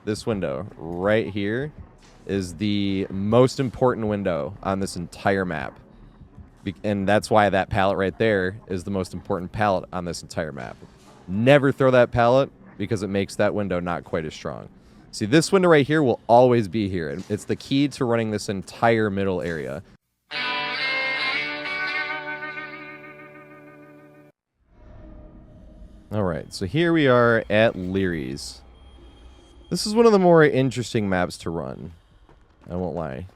this window right here is the most important window on this entire map. And that's why that pallet right there is the most important pallet on this entire map. Never throw that pallet because it makes that window not quite as strong. See, this window right here will always be here. It's the key to running this entire middle area. Alright, so here we are at Lerys. This is one of the more interesting maps to run. I won't lie.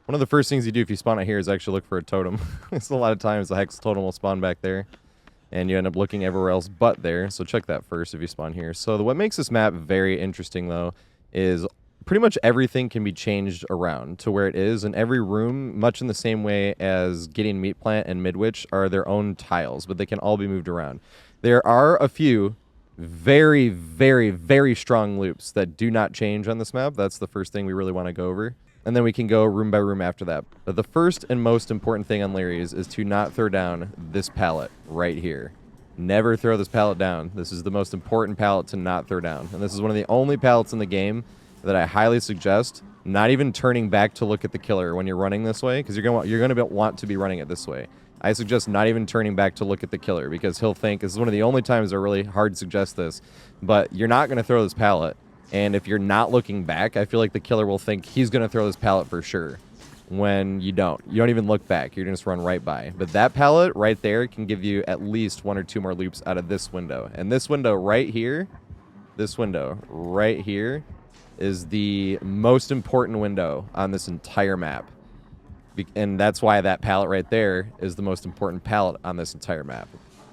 One of the first things you do if you spawn out here is actually look for a totem. It's a lot of times the hex totem will spawn back there, and you end up looking everywhere else but there, so check that first if you spawn here. So what makes this map very interesting, though, is pretty much everything can be changed around to where it is, and every room, much in the same way as Getting Meat Plant and Midwich, are their own tiles, but they can all be moved around. There are a few very, very, very strong loops that do not change on this map. That's the first thing we really want to go over. And then we can go room by room after that. But the first and most important thing on Lerys is to not throw down this pallet right here. Never throw this pallet down. This is the most important pallet to not throw down. And this is one of the only pallets in the game that I highly suggest not even turning back to look at the killer when you're running this way, because you're gonna want to be running it this way. I suggest not even turning back to look at the killer, because he'll think, this is one of the only times I really hard suggest this, but you're not going to throw this pallet. And if you're not looking back, I feel like the killer will think he's going to throw this pallet for sure. When you don't. You don't even look back. You're going to just run right by. But that pallet right there can give you at least 1 or 2 more loops out of this window. And this window right here, is the most important window on this entire map. And that's why that pallet right there is the most important pallet on this entire map.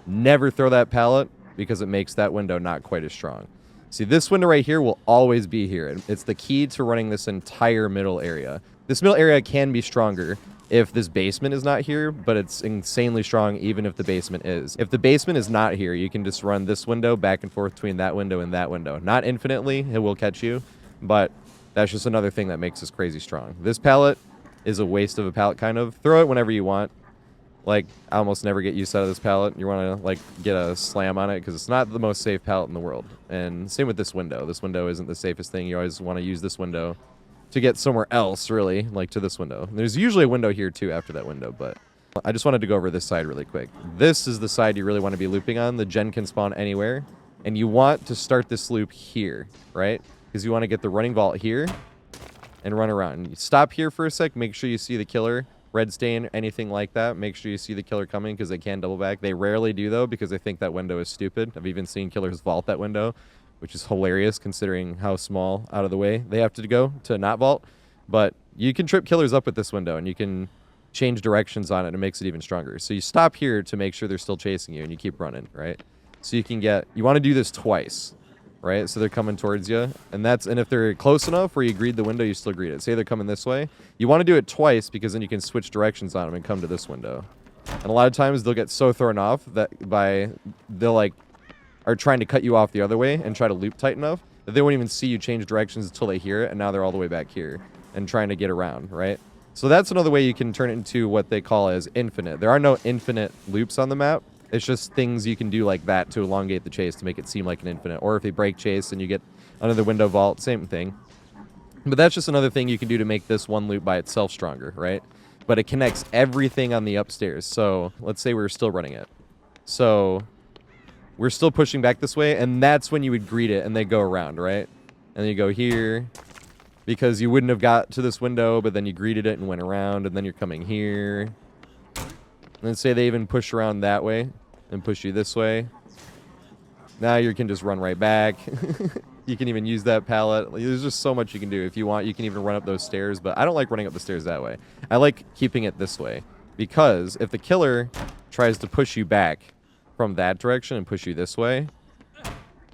Never throw that pallet because it makes that window not quite as strong. See, this window right here will always be here. It's the key to running this entire middle area. This middle area can be stronger if this basement is not here, but it's insanely strong even if the basement is. If the basement is not here, you can just run this window back and forth between that window and that window. Not infinitely, it will catch you, but that's just another thing that makes this crazy strong. This pallet is a waste of a pallet, kind of. Throw it whenever you want. Like, I almost never get use out of this pallet. You want to, like, get a slam on it, because it's not the most safe pallet in the world. And same with this window. This window isn't the safest thing. You always want to use this window to get somewhere else, really, like to this window. There's usually a window here, too, after that window, but I just wanted to go over this side really quick. This is the side you really want to be looping on. The gen can spawn anywhere, and you want to start this loop here, right? Because you want to get the running vault here and run around. You stop here for a sec, make sure you see the killer, red stain, anything like that. Make sure you see the killer coming, because they can double back. They rarely do, though, because they think that window is stupid. I've even seen killers vault that window, which is hilarious considering how small out of the way they have to go to not vault. But you can trip killers up with this window, and you can change directions on it, and it makes it even stronger. So you stop here to make sure they're still chasing you, and you keep running, right? So you can get, you want to do this twice, right? So they're coming towards you, and if they're close enough where you greed the window, you still greed it. Say they're coming this way, you want to do it twice, because then you can switch directions on them and come to this window. And a lot of times they'll get so thrown off that they'll like are trying to cut you off the other way and try to loop tight enough that they won't even see you change directions until they hear it, and now they're all the way back here and trying to get around, right? So that's another way you can turn it into what they call as infinite. There are no infinite loops on the map. It's just things you can do like that to elongate the chase to make it seem like an infinite. Or if they break chase and you get another window vault, same thing. But that's just another thing you can do to make this one loop by itself stronger, right? But it connects everything on the upstairs. So let's say we're still running it. So we're still pushing back this way, and that's when you would greet it and they go around, right? And then you go here, because you wouldn't have got to this window, but then you greeted it and went around, and then you're coming here. And then say they even push around that way and push you this way. Now you can just run right back. You can even use that pallet. There's just so much you can do. If you want, you can even run up those stairs, but I don't like running up the stairs that way. I like keeping it this way, because if the killer tries to push you back from that direction and push you this way,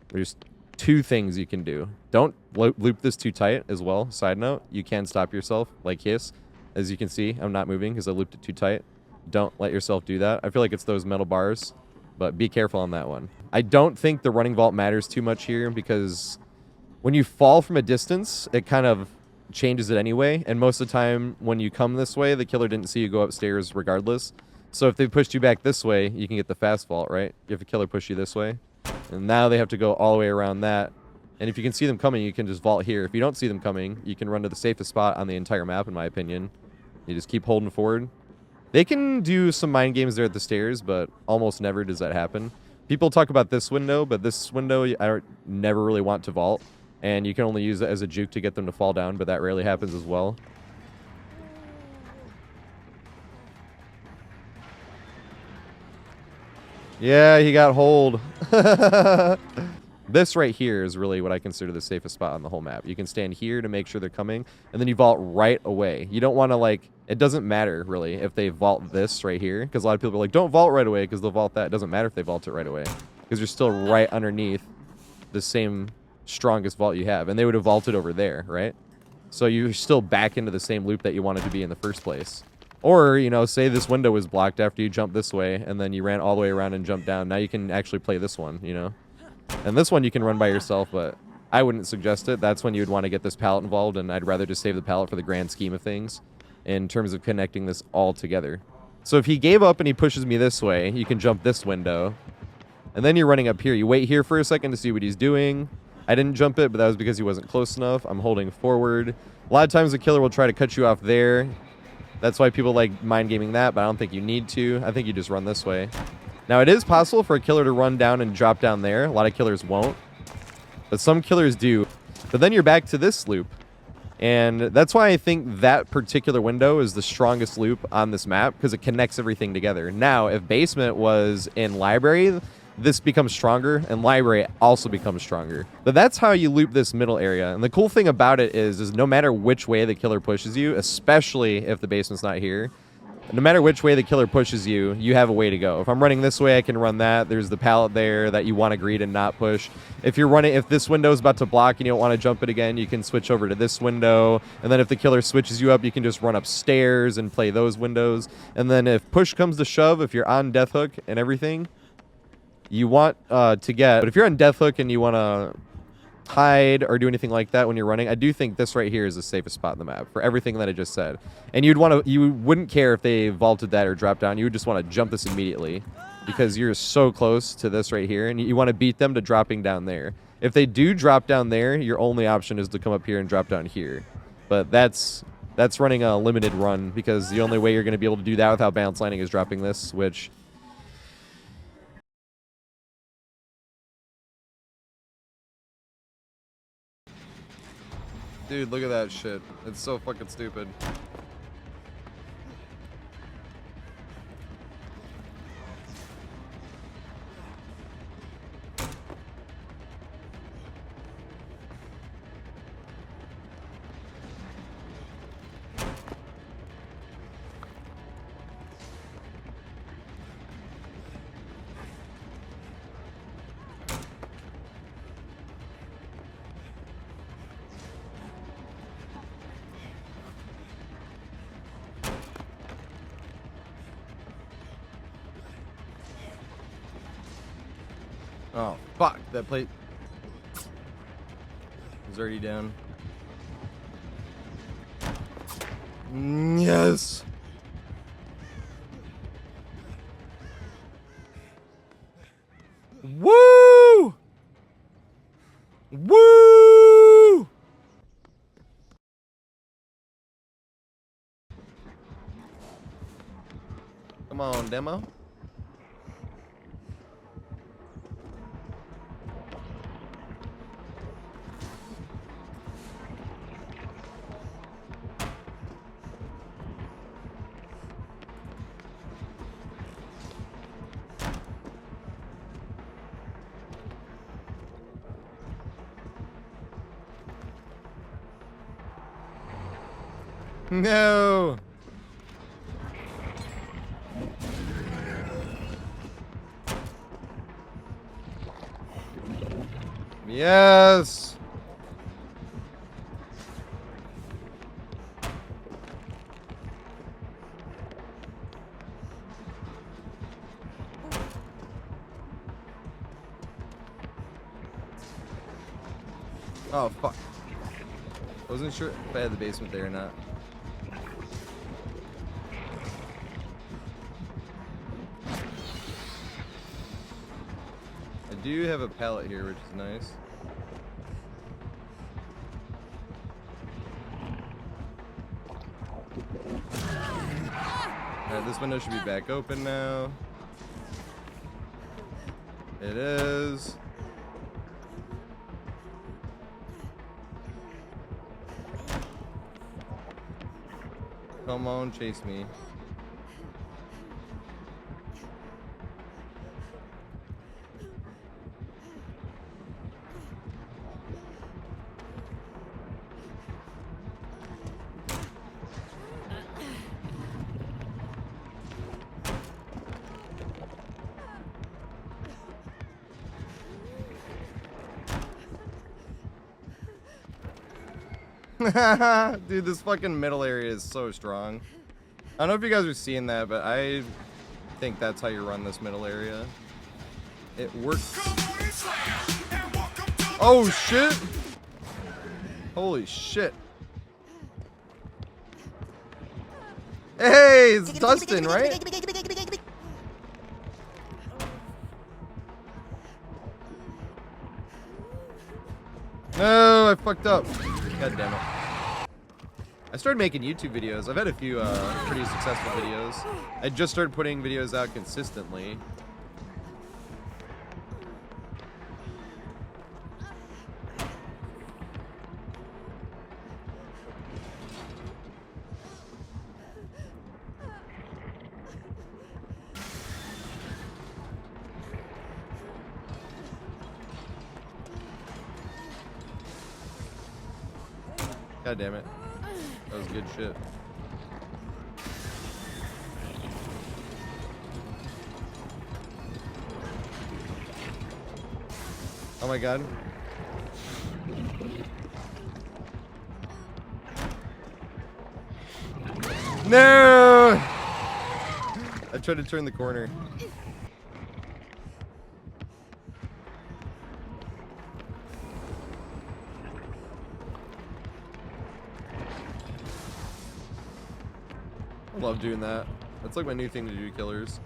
there's 2 things you can do. Don't loop this too tight as well. Side note, you can stop yourself like Hiss. As you can see, I'm not moving because I looped it too tight. Don't let yourself do that. I feel like it's those metal bars, but be careful on that one. I don't think the running vault matters too much here, because when you fall from a distance, it kind of changes it anyway. And most of the time when you come this way, the killer didn't see you go upstairs regardless. So if they pushed you back this way, you can get the fast vault, right? If a killer push you this way, and now they have to go all the way around that And if you can see them coming, you can just vault here. If you don't see them coming, you can run to the safest spot on the entire map, in my opinion. You just keep holding forward. They can do some mind games there at the stairs, but almost never does that happen. People talk about this window, but this window I never really want to vault. And you can only use it as a juke to get them to fall down, but that rarely happens as well. Yeah, he got hold. This right here is really what I consider the safest spot on the whole map. You can stand here to make sure they're coming, and then you vault right away. You don't want to, like, it doesn't matter, really, if they vault this right here, because a lot of people are like, don't vault right away, because they'll vault that. It doesn't matter if they vault it right away, because you're still right underneath the same strongest vault you have, and they would have vaulted over there, right? So you're still back into the same loop that you wanted to be in the first place. Or, you know, say this window was blocked after you jumped this way, and then you ran all the way around and jumped down. Now you can actually play this one, you know? And this one you can run by yourself, but I wouldn't suggest it. That's when you would want to get this pallet involved, and I'd rather just save the pallet for the grand scheme of things in terms of connecting this all together. So if he gave up and he pushes me this way, you can jump this window, and then you're running up here. You wait here for a second to see what he's doing. I didn't jump it, but that was because he wasn't close enough. I'm holding forward. A lot of times the killer will try to cut you off there. That's why people like mind gaming that, but I don't think you need to. I think you just run this way. Now, it is possible for a killer to run down and drop down there. A lot of killers won't, but some killers do. But then you're back to this loop, and that's why I think that particular window is the strongest loop on this map, because it connects everything together. Now, if basement was in library, this becomes stronger, and library also becomes stronger. But that's how you loop this middle area. And the cool thing about it is no matter which way the killer pushes you, especially if the basement's not here, no matter which way the killer pushes you, you have a way to go. If I'm running this way, I can run that. There's the pallet there that you want to greet and not push. If you're running, if this window is about to block and you don't want to jump it again, you can switch over to this window. And then if the killer switches you up, you can just run upstairs and play those windows. And then if push comes to shove, if you're on death hook and everything, you want to get, but if you're on death hook and you want to hide or do anything like that when you're running, I do think this right here is the safest spot in the map for everything that I just said. And you wouldn't care if they vaulted that or dropped down. You would just want to jump this immediately because you're so close to this right here, and you want to beat them to dropping down there. If they do drop down there, your only option is to come up here and drop down here. But that's running a limited run, because the only way you're going to be able to do that without balance landing is dropping this, which... Dude, look at that shit. It's so fucking stupid. Oh, fuck. That plate is already down. Yes. Woo! Woo! Come on, Demo. No. Yes. Oh, fuck. I wasn't sure if I had the basement there or not. I do have a pallet here, which is nice. Alright, this window should be back open now. It is. Come on, chase me. Dude, this fucking middle area is so strong. I don't know if you guys are seeing that, but I think that's how you run this middle area. It works. Oh, shit. Holy shit. Hey, it's Dustin, right? No, I fucked up. God damn it. I started making YouTube videos. I've had a few pretty successful videos. I just started putting videos out consistently. God damn it. That was good shit. Oh my god. No! I tried to turn the corner. I love doing that. That's like my new thing to do, killers.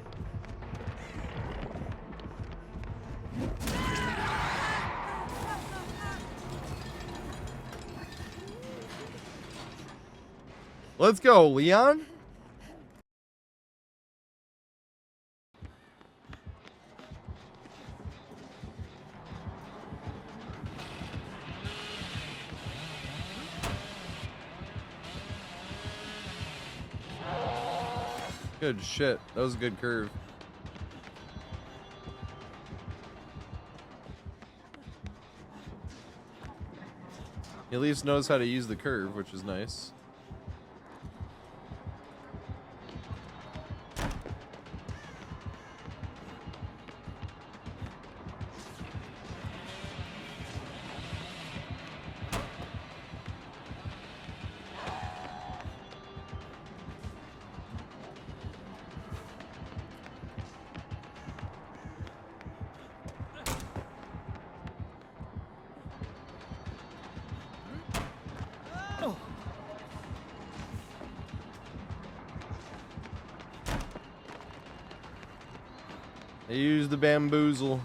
Let's go, Leon. Good shit. That was a good curve. He at least knows how to use the curve, which is nice. I use the bamboozle.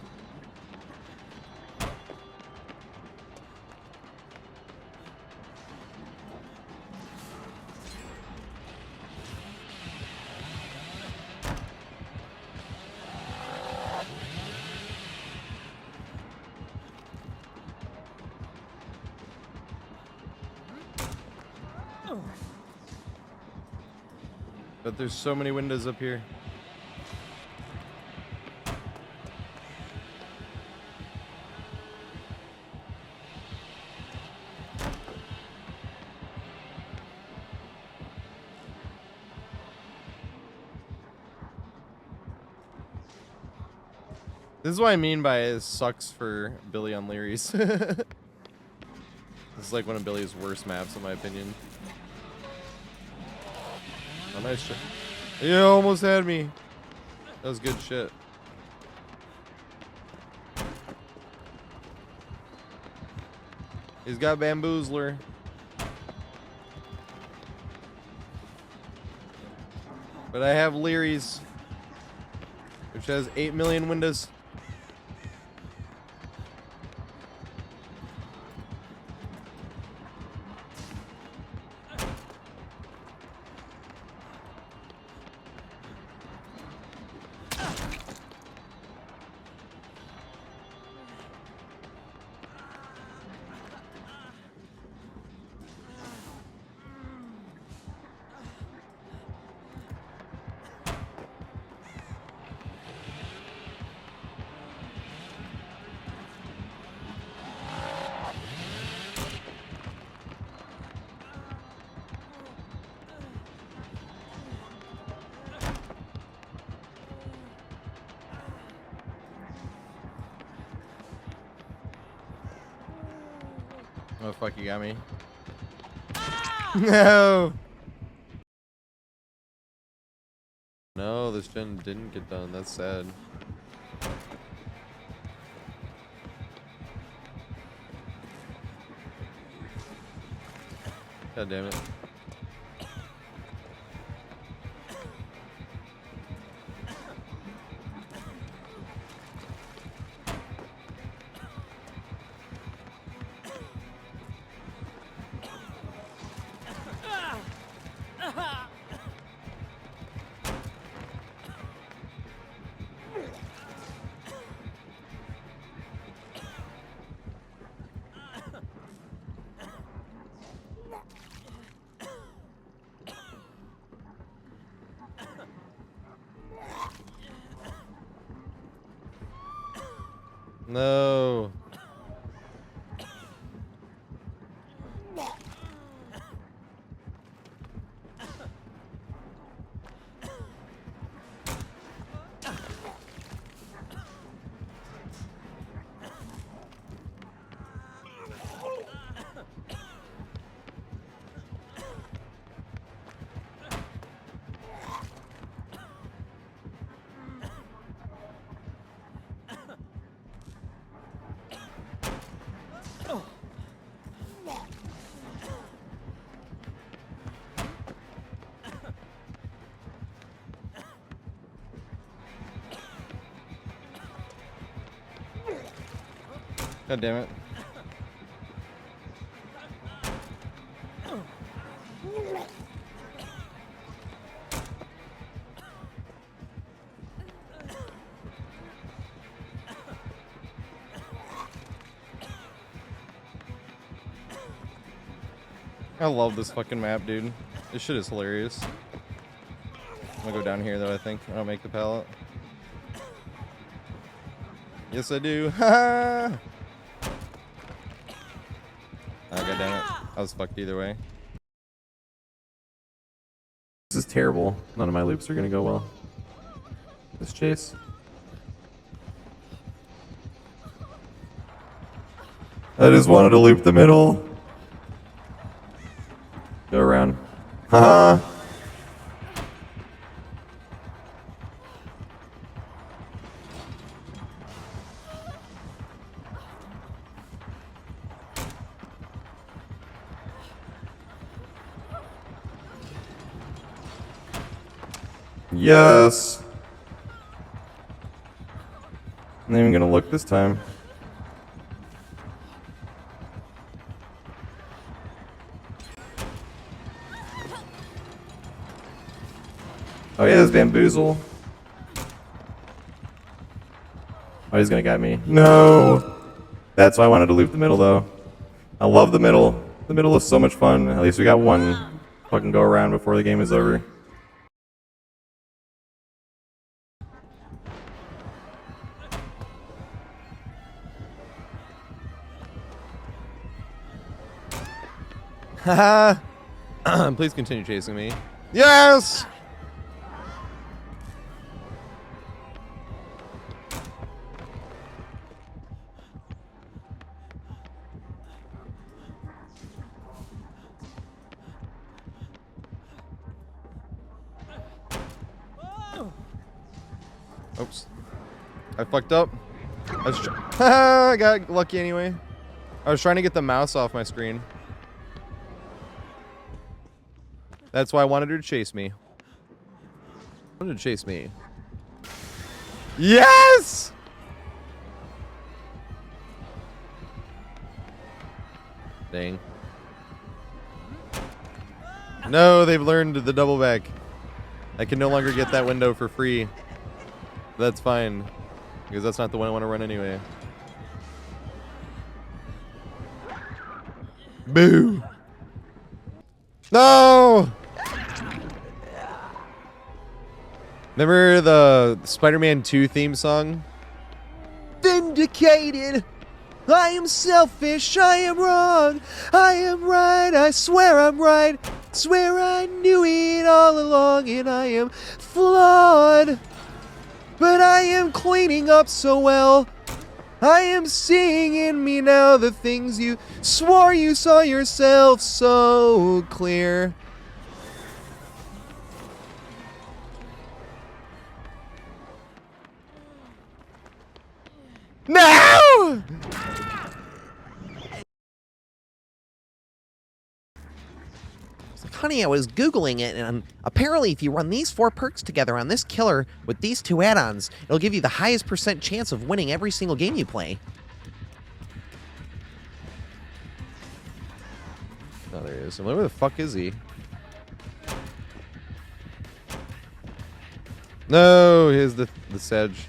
But there's so many windows up here. This is what I mean by it sucks for Billy on Lerys. This is like one of Billy's worst maps, in my opinion. Oh, nice shit. You almost had me. That was good shit. He's got bamboozler. But I have Lerys, which has 8 million windows. Oh fuck, you got me. No! No, this gen didn't get done. That's sad. God damn it. No. God damn it. I love this fucking map, dude. This shit is hilarious. I'm gonna go down here though, I think. I don't make the pallet. Yes, I do. Ha! Oh, god damn it. I was fucked either way. This is terrible. None of my loops are gonna go well. This chase. I just wanted to loop the middle. Go around. Haha. Yes. I'm not even gonna look this time. Oh yeah, this bamboozle. Oh, he's gonna get me. No! That's why I wanted to loop the middle though. I love the middle. The middle is so much fun. At least we got one fucking go around before the game is over. Haha! Please continue chasing me. Yes! Oops. I fucked up. I got lucky anyway. I was trying to get the mouse off my screen. That's why I wanted her to chase me. I wanted to chase me. Yes! Dang. No, they've learned the double back. I can no longer get that window for free. That's fine, because that's not the one I want to run anyway. Boo! No! Remember the Spider-Man 2 theme song? Vindicated! I am selfish, I am wrong, I am right, I swear I'm right, swear I knew it all along, and I am flawed. But I am cleaning up so well. I am seeing in me now the things you swore you saw yourself so clear. No! Honey, I was Googling it, and apparently if you run these 4 perks together on this killer with these 2 add-ons, it'll give you the highest % chance of winning every single game you play. Oh, there he is. Where the fuck is he? No, here's the sedge.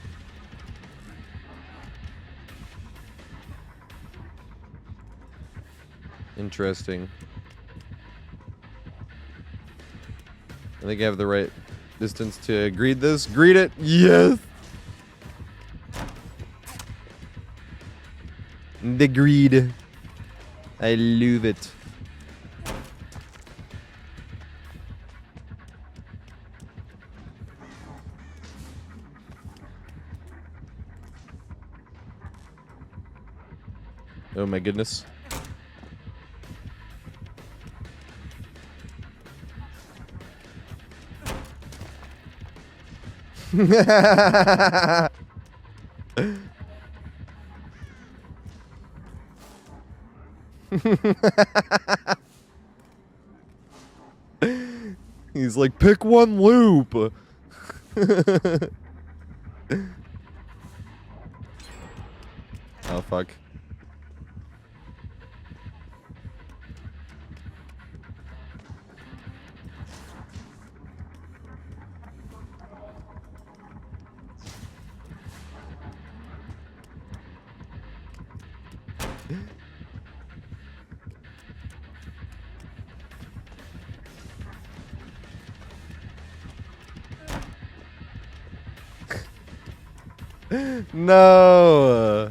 Interesting. I think I have the right distance to greet this. Greet it. Yes. The greed. I love it. Oh my goodness. He's like, pick one loop. Oh, fuck. No.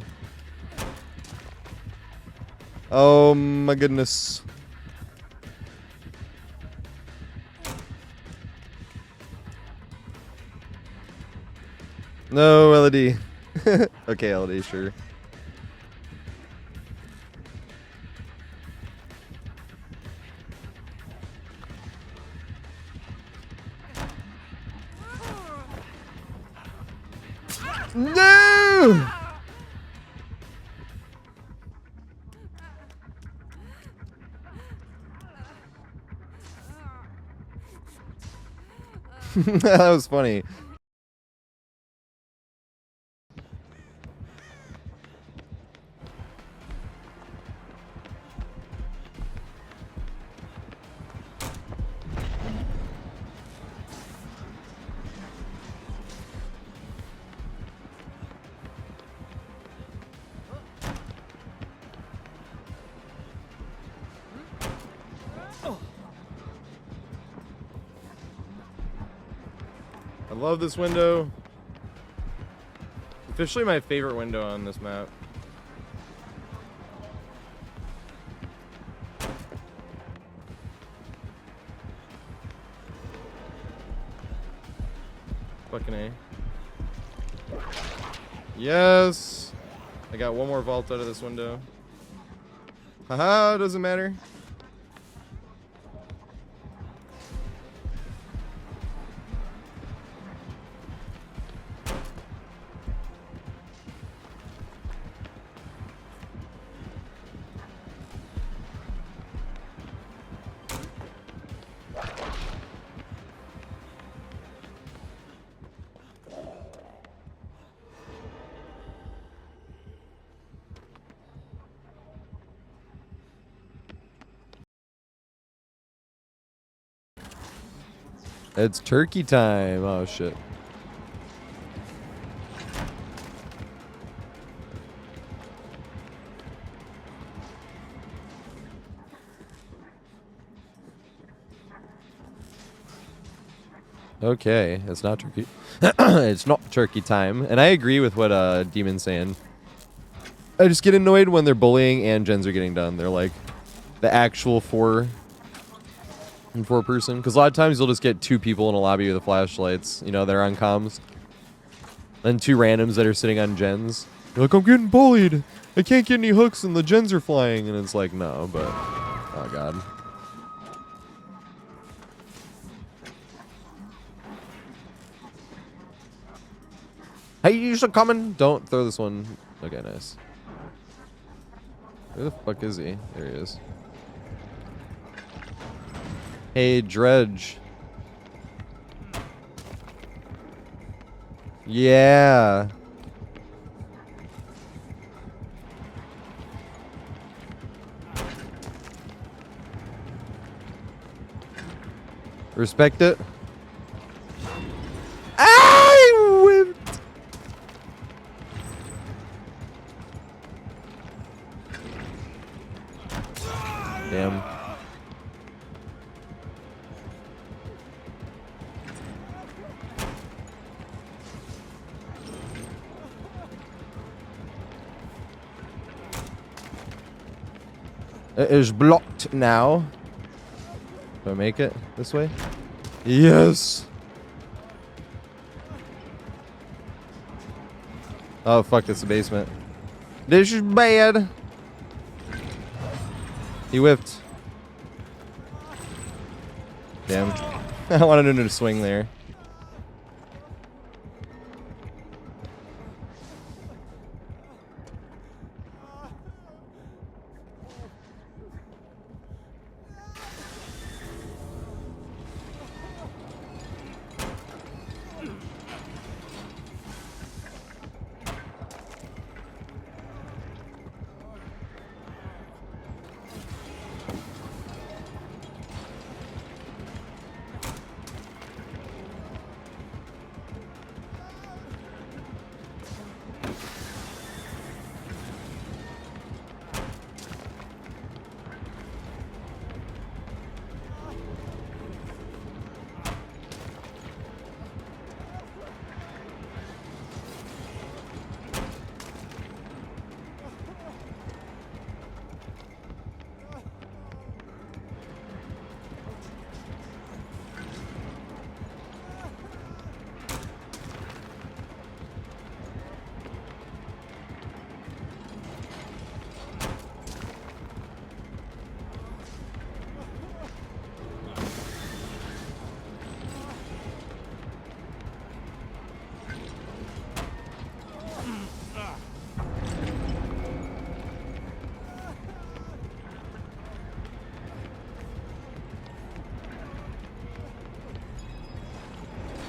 Oh my goodness. No, LD. Okay, LD, sure. No! That was funny. I love this window. Officially my favorite window on this map. Fucking A. Yes! I got one more vault out of this window. Haha, doesn't matter. It's turkey time. Oh, shit. Okay, it's not turkey. It's not turkey time. And I agree with what Demon's saying. I just get annoyed when they're bullying and gens are getting done. They're like the actual four person, because a lot of times you'll just get 2 people in a lobby with the flashlights, you know, they're on comms, and 2 randoms that are sitting on gens. You're like, I'm getting bullied. I can't get any hooks and the gens are flying. And it's like, no, but... Oh, God. Hey, you should coming. Don't throw this one. Okay, nice. Where the fuck is he? There he is. Hey, Dredge. Yeah. Respect it. I whipped. Damn. It is blocked now. Do I make it this way? Yes. Oh fuck! It's the basement. This is bad. He whipped. Damn. I wanted him to swing there.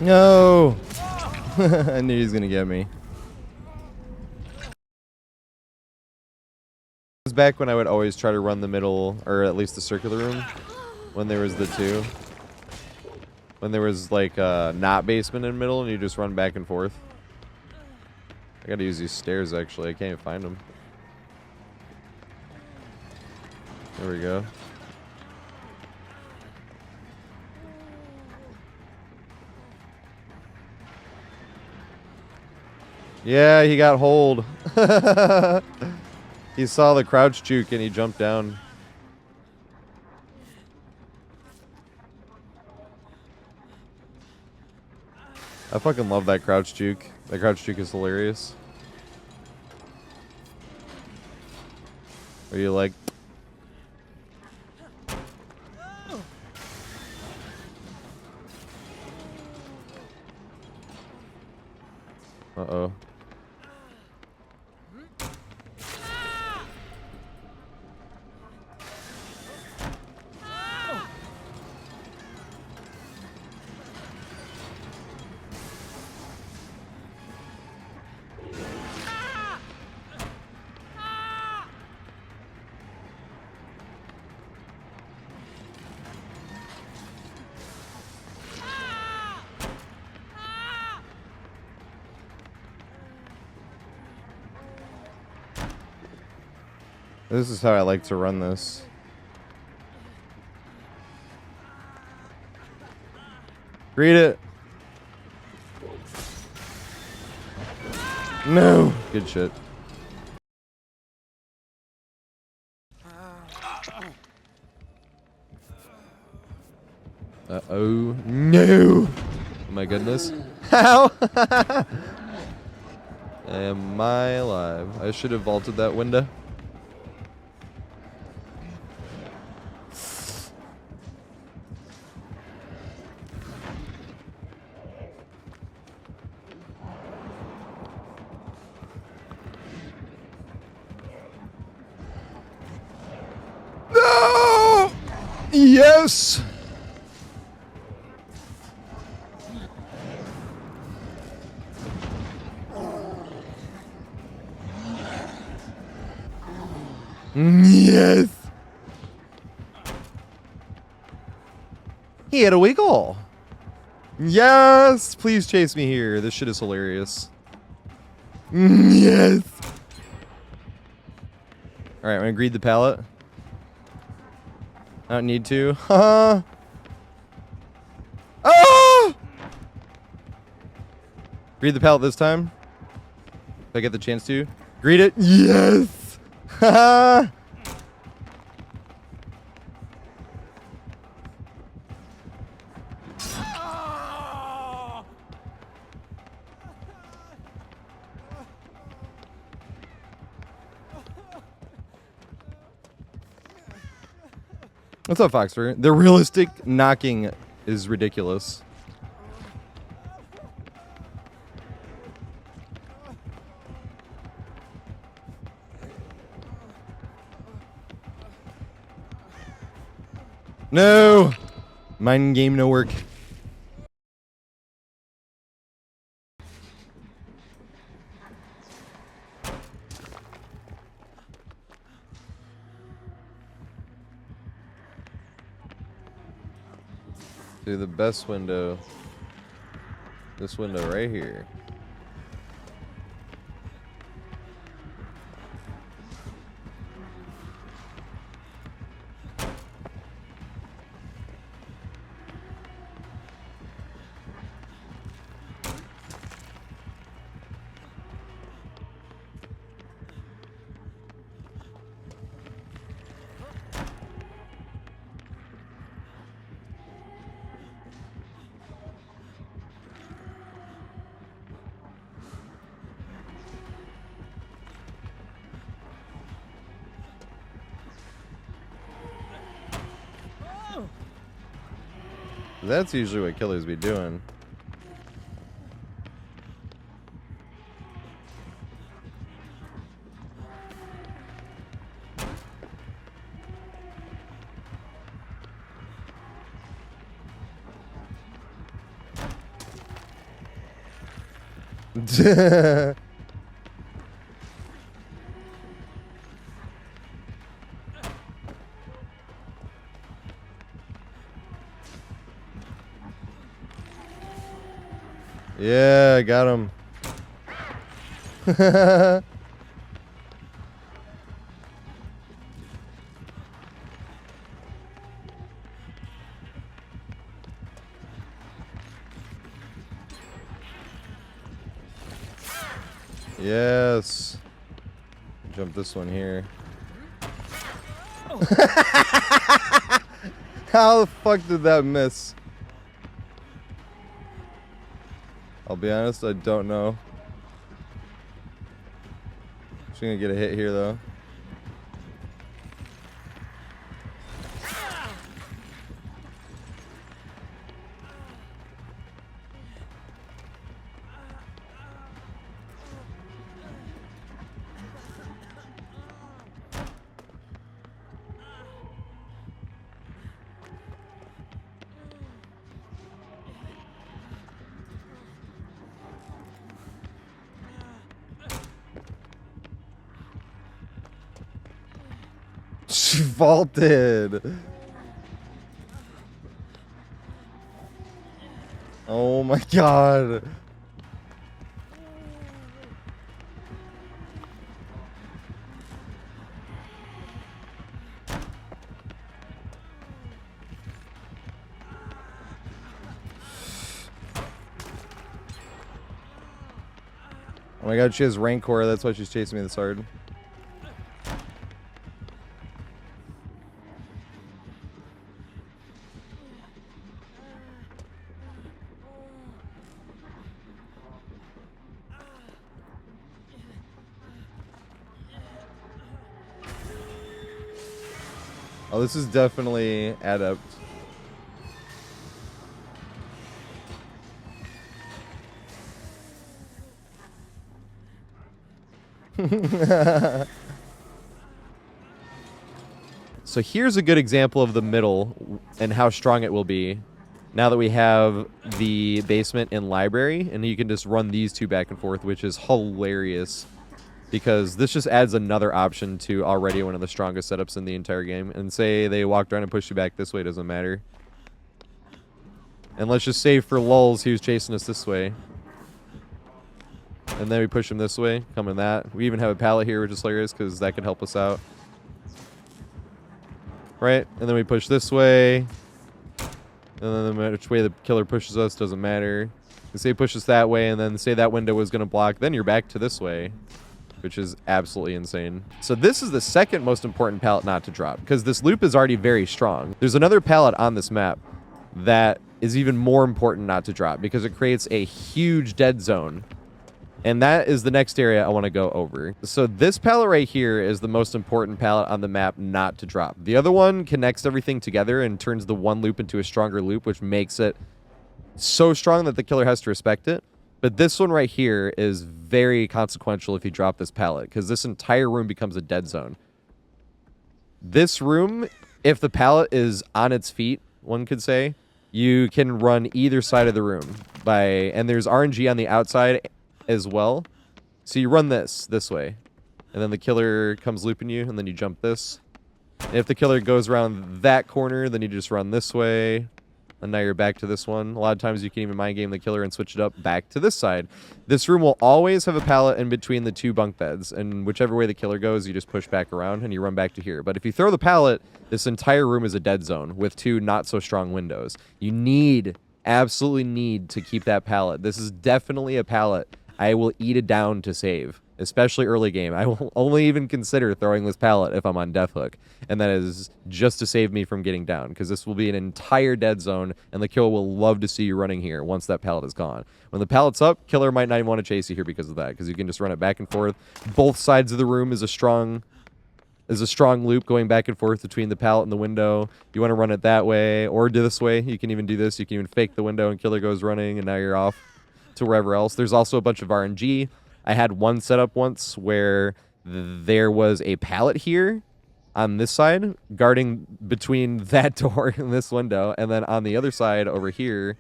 No! I knew he was gonna get me. It was back when I would always try to run the middle, or at least the circular room, when there was the two. When there was like not basement in the middle and you just run back and forth. I gotta use these stairs actually, I can't find them. There we go. Yeah, he got hold. He saw the crouch juke and he jumped down. I fucking love that crouch juke. That crouch juke is hilarious. Are you like... Uh-oh. This is how I like to run this. Read it. No. Good shit. Uh-oh. No. Oh my goodness. How? Am I alive? I should have vaulted that window. No! Yes! Yes! He had a wiggle. Yes! Please chase me here. This shit is hilarious. Yes! Alright, I'm gonna greed the pallet. I don't need to. Haha! Ah! Greed the pallet this time. If I get the chance to. Greed it. Yes! Haha! What's up, Foxer? The realistic knocking is ridiculous. No! Mind game no work. To the best window. This window right here. That's usually what killers be doing. Yeah, I got him. Yes. Jump this one here. How the fuck did that miss? I'll be honest, I don't know. Just gonna get a hit here though. She vaulted. Oh my god. Oh my god, she has Rancor, that's why she's chasing me this hard. Oh, this is definitely adept. So here's a good example of the middle and how strong it will be now that we have the basement and library, and you can just run these two back and forth, which is hilarious because this just adds another option to already one of the strongest setups in the entire game. And say they walked around and pushed you back this way, doesn't matter. And let's just say for lulz, he was chasing us this way. And then we push him this way, coming that. We even have a pallet here, which is hilarious because that could help us out. Right? And then we push this way. And then which way the killer pushes us doesn't matter. And say push us that way, and then say that window was going to block. Then you're back to this way, which is absolutely insane. So this is the second most important pallet not to drop, because this loop is already very strong. There's another pallet on this map that is even more important not to drop, because it creates a huge dead zone. And that is the next area I want to go over. So this pallet right here is the most important pallet on the map not to drop. The other one connects everything together and turns the one loop into a stronger loop, which makes it so strong that the killer has to respect it. But this one right here is very consequential if you drop this pallet, because this entire room becomes a dead zone. This room, if the pallet is on its feet, one could say, you can run either side of the room and there's RNG on the outside as well. So you run this way, and then the killer comes looping you, and then you jump this. And if the killer goes around that corner, then you just run this way, and now you're back to this one. A lot of times you can even mind game the killer and switch it up back to this side. This room will always have a pallet in between the two bunk beds, and whichever way the killer goes, you just push back around and you run back to here. But if you throw the pallet, this entire room is a dead zone with two not so strong windows. You absolutely need to keep that pallet. This is definitely a pallet I will eat it down to save, especially early game. I will only even consider throwing this pallet if I'm on death hook, and that is just to save me from getting down, because this will be an entire dead zone, and the killer will love to see you running here once that pallet is gone. When the pallet's up, killer might not even want to chase you here because of that, because you can just run it back and forth. Both sides of the room is a strong loop going back and forth between the pallet and the window. You want to run it that way or do this way. You can even do this. You can even fake the window and killer goes running, and now you're off to wherever else. There's also a bunch of RNG. I had one setup once where there was a pallet here on this side guarding between that door and this window, and then on the other side over here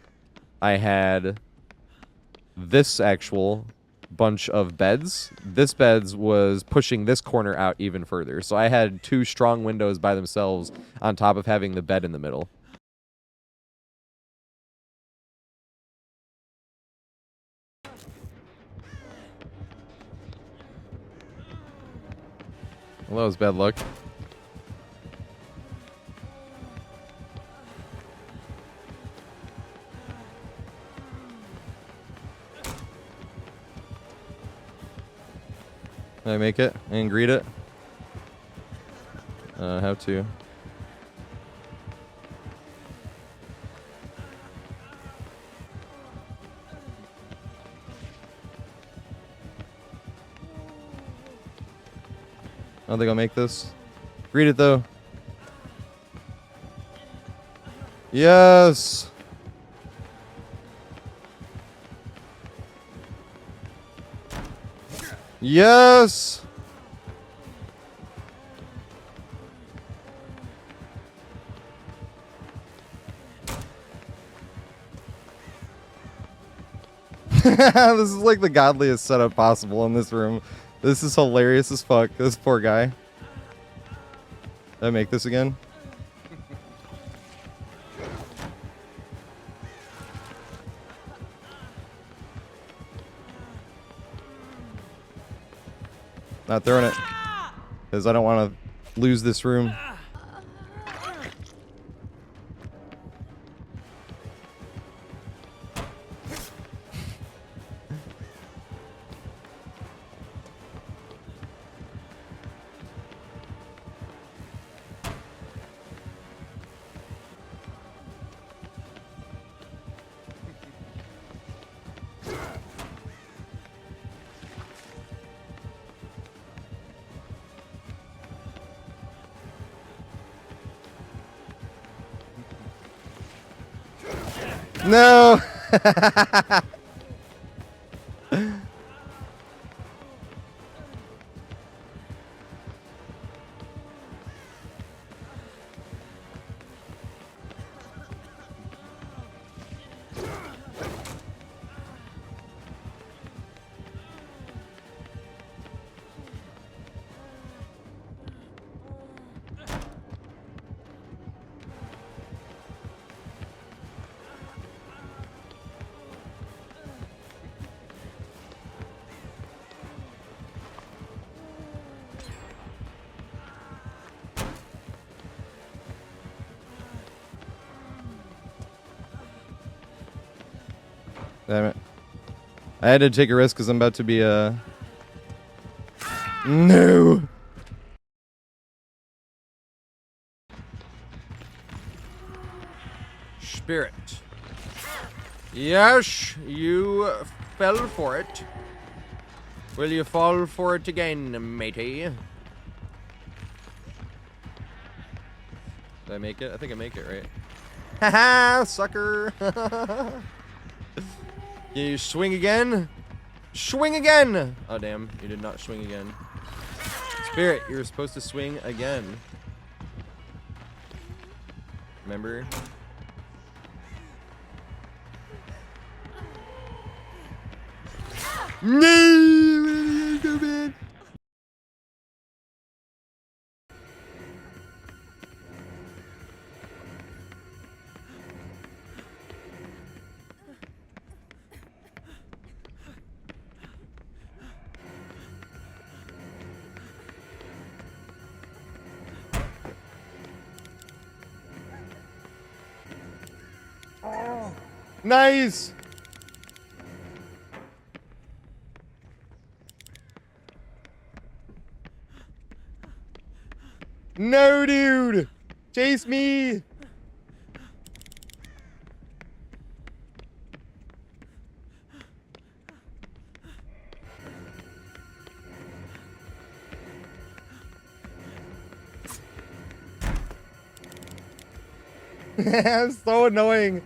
I had this actual bunch of beds. This beds was pushing this corner out even further, so I had two strong windows by themselves on top of having the bed in the middle. Well, that was bad luck. Did I make it and greet it? How to? I don't think I'll make this. Read it though. Yes. Yes. This is like the godliest setup possible in this room. This is hilarious as fuck. This poor guy. Did I make this again? Not throwing it. Because I don't want to lose this room. No! Damn it. I had to take a risk because I'm about to be No! Spirit. Yes, you fell for it. Will you fall for it again, matey? Did I make it? I think I make it, right? Haha, sucker! Can you swing again? Swing again! Oh, damn. You did not swing again. Spirit, you were supposed to swing again. Remember? No! Go bad. Nice! No, dude! Chase me! I'm so annoying.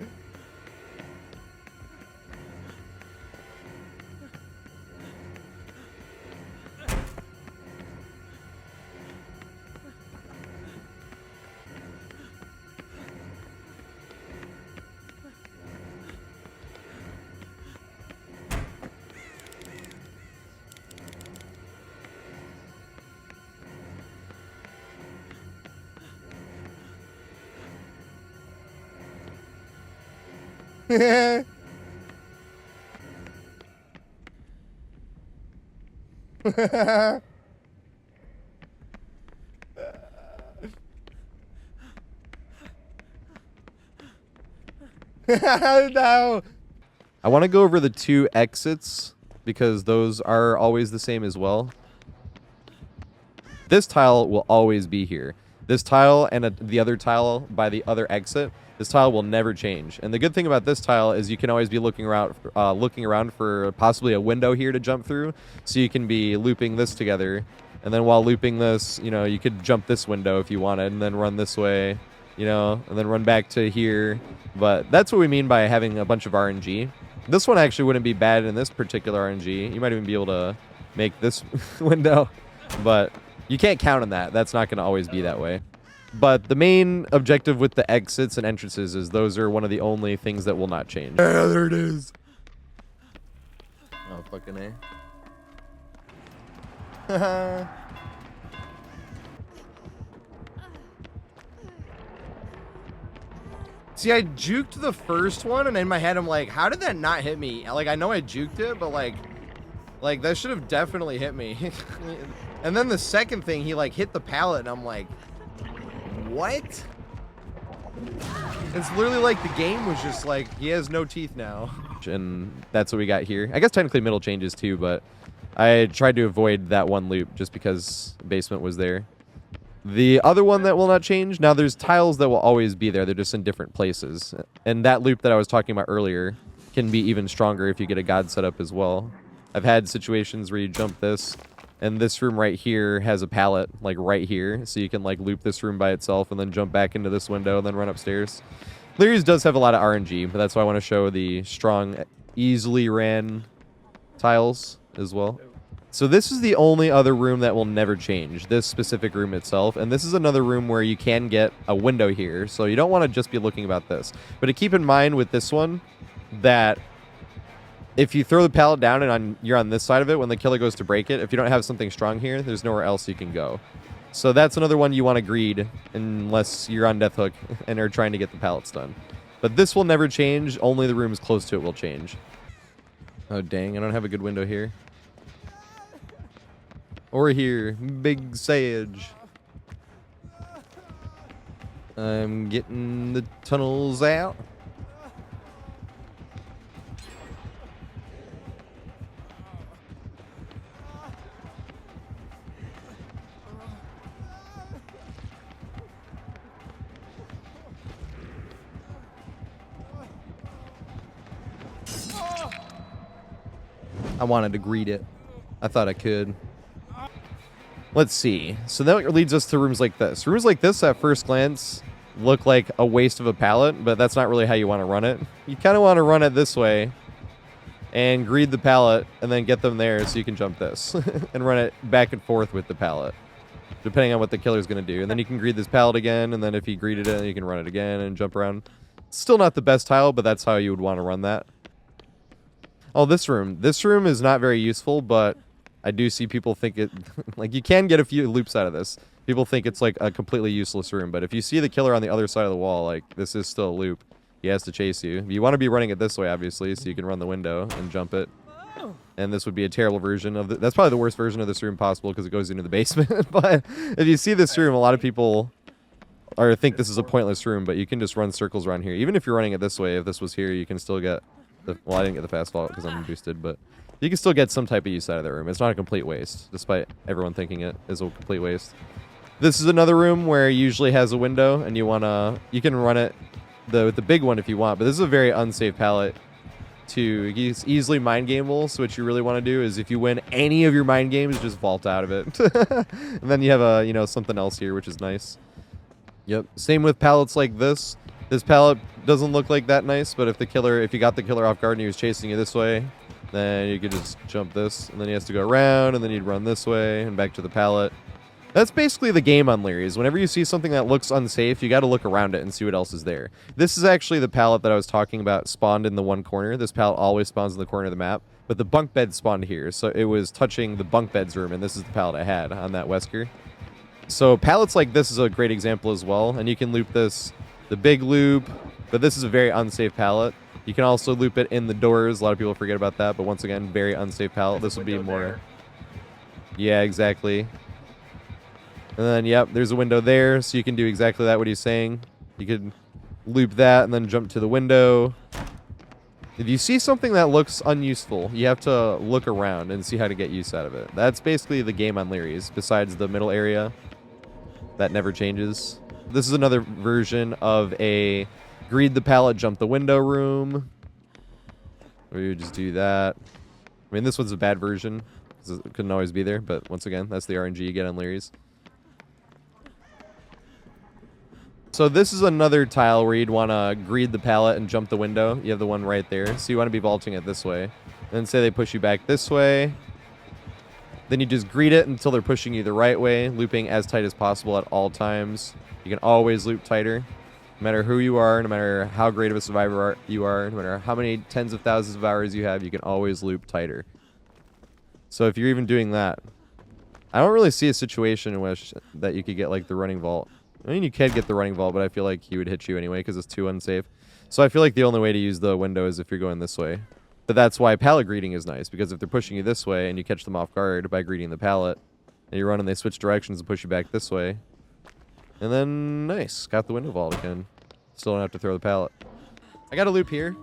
No. I want to go over the two exits because those are always the same as well. This tile will always be here. This tile and the other tile by the other exit, this tile will never change. And the good thing about this tile is you can always be looking around for possibly a window here to jump through. So you can be looping this together. And then while looping this, you know, you could jump this window if you wanted and then run this way, you know, and then run back to here. But that's what we mean by having a bunch of RNG. This one actually wouldn't be bad in this particular RNG. You might even be able to make this window, but you can't count on that. That's not going to always be that way. But the main objective with the exits and entrances is those are one of the only things that will not change. Yeah, there it is. Oh, fucking A. See, I juked the first one, and in my head, I'm like, how did that not hit me? Like, I know I juked it, but like that should have definitely hit me. And then the second thing, he like hit the pallet, and I'm like, what? It's literally like the game was just like, he has no teeth now. And that's what we got here. I guess technically middle changes too, but I tried to avoid that one loop just because basement was there. The other one that will not change, now there's tiles that will always be there. They're just in different places. And that loop that I was talking about earlier can be even stronger if you get a god setup as well. I've had situations where you jump this, and this room right here has a pallet, like right here. So you can like loop this room by itself and then jump back into this window and then run upstairs. Lerys does have a lot of RNG, but that's why I want to show the strong, easily ran tiles as well. So this is the only other room that will never change, this specific room itself. And this is another room where you can get a window here. So you don't want to just be looking about this. But to keep in mind with this one, that if you throw the pallet down and you're on this side of it, when the killer goes to break it, if you don't have something strong here, there's nowhere else you can go. So that's another one you want to greed unless you're on death hook and are trying to get the pallets done. But this will never change. Only the rooms close to it will change. Oh, dang. I don't have a good window here. Or here. Big Sage. I'm getting the tunnels out. I wanted to greet it. I thought I could. Let's see. So that leads us to rooms like this. Rooms like this, at first glance, look like a waste of a pallet, but that's not really how you want to run it. You kind of want to run it this way and greed the pallet and then get them there so you can jump this and run it back and forth with the pallet, depending on what the killer's going to do. And then you can greed this pallet again, and then if he greeted it, you can run it again and jump around. Still not the best tile, but that's how you would want to run that. Oh, this room. This room is not very useful, but I do see people think it... like, you can get a few loops out of this. People think it's, like, a completely useless room, but if you see the killer on the other side of the wall, like, this is still a loop. He has to chase you. You want to be running it this way, obviously, so you can run the window and jump it. And this would be a terrible version of... that's probably the worst version of this room possible because it goes into the basement. But if you see this room, a lot of people think this is a pointless room, but you can just run circles around here. Even if you're running it this way, if this was here, you can still get... well, I didn't get the fast fall because I'm boosted, but you can still get some type of use out of that room. It's not a complete waste, despite everyone thinking it is a complete waste. This is another room where it usually has a window, and you can run it with the big one if you want, but this is a very unsafe pallet it's easily mind gameable. So what you really want to do is if you win any of your mind games, just vault out of it. And then you have something else here, which is nice. Yep. Same with pallets like this. This pallet doesn't look like that nice, but if you got the killer off guard and he was chasing you this way, then you could just jump this, and then he has to go around, and then you'd run this way and back to the pallet. That's basically the game on Lerys. Whenever you see something that looks unsafe, you got to look around it and see what else is there. This is actually the pallet that I was talking about spawned in the one corner. This pallet always spawns in the corner of the map, but the bunk bed spawned here, so it was touching the bunk beds room, and this is the pallet I had on that Wesker. So pallets like this is a great example as well, and you can loop this, the big loop, but this is a very unsafe pallet. You can also loop it in the doors. A lot of people forget about that, but once again, very unsafe pallet. This would be more... there. Yeah, exactly. And then, yep, there's a window there, so you can do exactly that, what he's saying. You could loop that and then jump to the window. If you see something that looks unuseful, you have to look around and see how to get use out of it. That's basically the game on Lerys, besides the middle area. That never changes. This is another version of a greed the pallet, jump the window room. Or you just do that. I mean, this one's a bad version, because it couldn't always be there, but once again, that's the RNG you get on Lerys. So this is another tile where you'd want to greed the pallet and jump the window. You have the one right there. So you want to be vaulting it this way. Then say they push you back this way. Then you just greed it until they're pushing you the right way, looping as tight as possible at all times. You can always loop tighter. No matter who you are, no matter how great of a survivor you are, no matter how many tens of thousands of hours you have, you can always loop tighter. So if you're even doing that, I don't really see a situation in which that you could get like the running vault. I mean, you can get the running vault, but I feel like he would hit you anyway because it's too unsafe. So I feel like the only way to use the window is if you're going this way. But that's why pallet greeting is nice, because if they're pushing you this way and you catch them off guard by greeting the pallet, and you run and they switch directions and push you back this way, and then, nice, got the window vault again. Still don't have to throw the pallet. I got a loop here.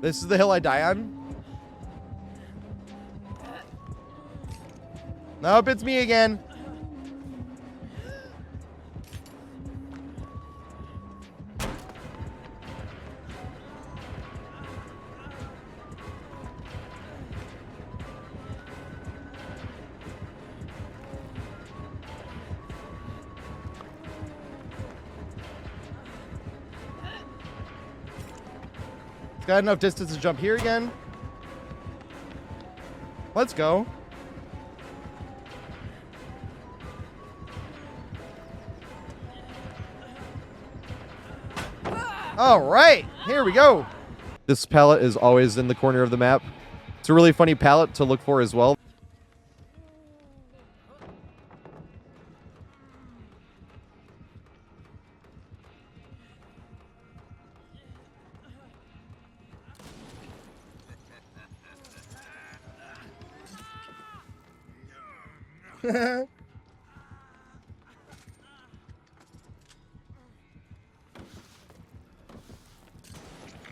This is the hill I die on. Nope, it's me again. Got enough distance to jump here again. Let's go. All right, here we go. This pallet is always in the corner of the map. It's a really funny pallet to look for as well.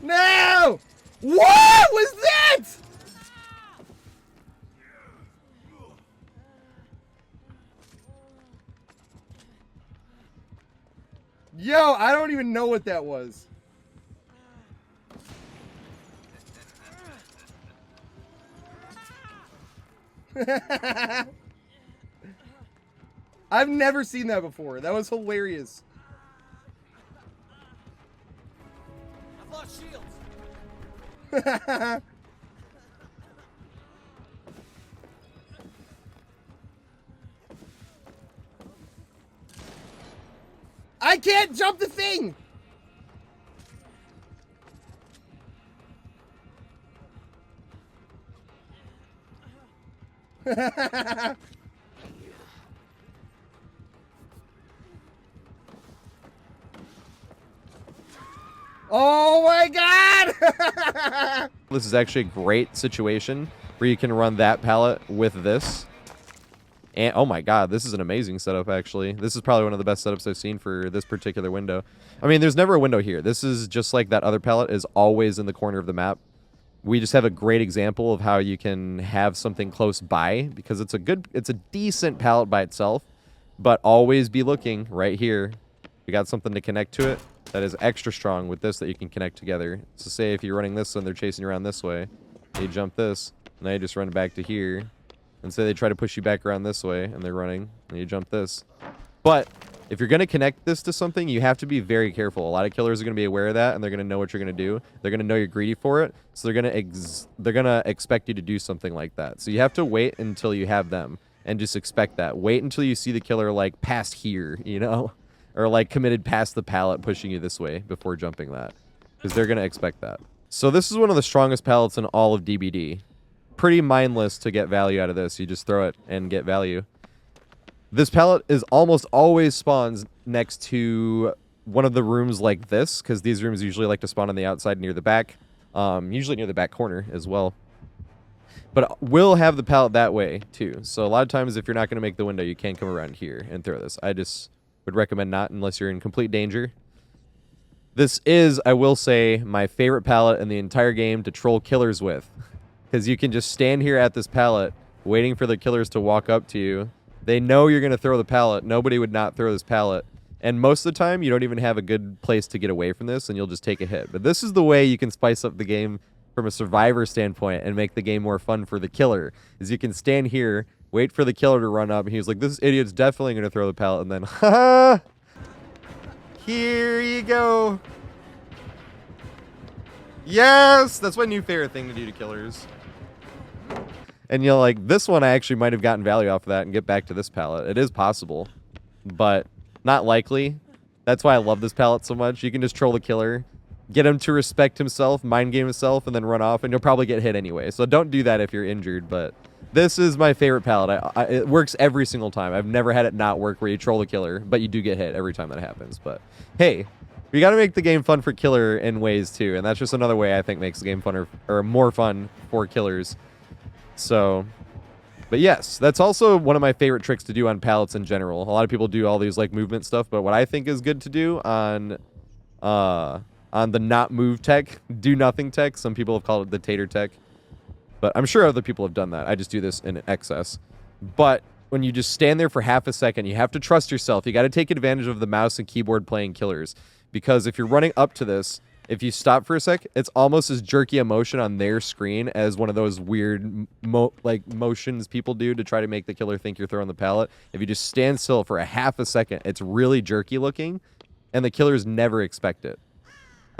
No! What was that? Yo, I don't even know what that was. I've never seen that before. That was hilarious. I've lost shields. I can't jump the thing! Oh my god! This is actually a great situation where you can run that pallet with this. And oh my god, this is an amazing setup actually. This is probably one of the best setups I've seen for this particular window. I mean, there's never a window here. This is just like that other pallet is always in the corner of the map. We just have a great example of how you can have something close by because it's a decent pallet by itself, but always be looking right here. We got something to connect to it that is extra strong with this that you can connect together. So say if you're running this and they're chasing you around this way, you jump this, now you just run back to here. And say they try to push you back around this way and they're running and you jump this. But if you're going to connect this to something, you have to be very careful. A lot of killers are going to be aware of that and they're going to know what you're going to do. They're going to know you're greedy for it. So they're going to expect you to do something like that. So you have to wait until you have them and just expect that. Wait until you see the killer like past here, you know, or like committed past the pallet pushing you this way before jumping that, because they're going to expect that. So this is one of the strongest pallets in all of DBD. Pretty mindless to get value out of this. You just throw it and get value. This pallet is almost always spawns next to one of the rooms like this, because these rooms usually like to spawn on the outside near the back, usually near the back corner as well. But we'll have the pallet that way too. So a lot of times if you're not going to make the window, you can come around here and throw this. I just would recommend not unless you're in complete danger. This is, I will say, my favorite pallet in the entire game to troll killers with. Because you can just stand here at this pallet waiting for the killers to walk up to you. They know you're going to throw the pallet. Nobody would not throw this pallet. And most of the time, you don't even have a good place to get away from this, and you'll just take a hit. But this is the way you can spice up the game from a survivor standpoint and make the game more fun for the killer. Is you can stand here, wait for the killer to run up, and he's like, this idiot's definitely going to throw the pallet, and then, ha! Here you go. Yes! That's my new favorite thing to do to killers. And you know, like, this one I actually might have gotten value off of that and get back to this pallet. It is possible, but not likely. That's why I love this pallet so much. You can just troll the killer, get him to respect himself, mind game himself, and then run off, and you'll probably get hit anyway. So don't do that if you're injured, but this is my favorite pallet. It works every single time. I've never had it not work where you troll the killer, but you do get hit every time that happens. But hey, we got to make the game fun for killer in ways too, and that's just another way I think makes the game funner or more fun for killers. So, but yes, that's also one of my favorite tricks to do on pallets in general. A lot of people do all these like movement stuff, but what I think is good to do on the not move tech, do nothing tech. Some people have called it the tater tech, but I'm sure other people have done that. I just do this in excess. But when you just stand there for half a second, you have to trust yourself. You got to take advantage of the mouse and keyboard playing killers, because if you're running up to this, if you stop for a sec, it's almost as jerky a motion on their screen as one of those weird motions people do to try to make the killer think you're throwing the pallet. If you just stand still for a half a second, it's really jerky looking, and the killers never expect it.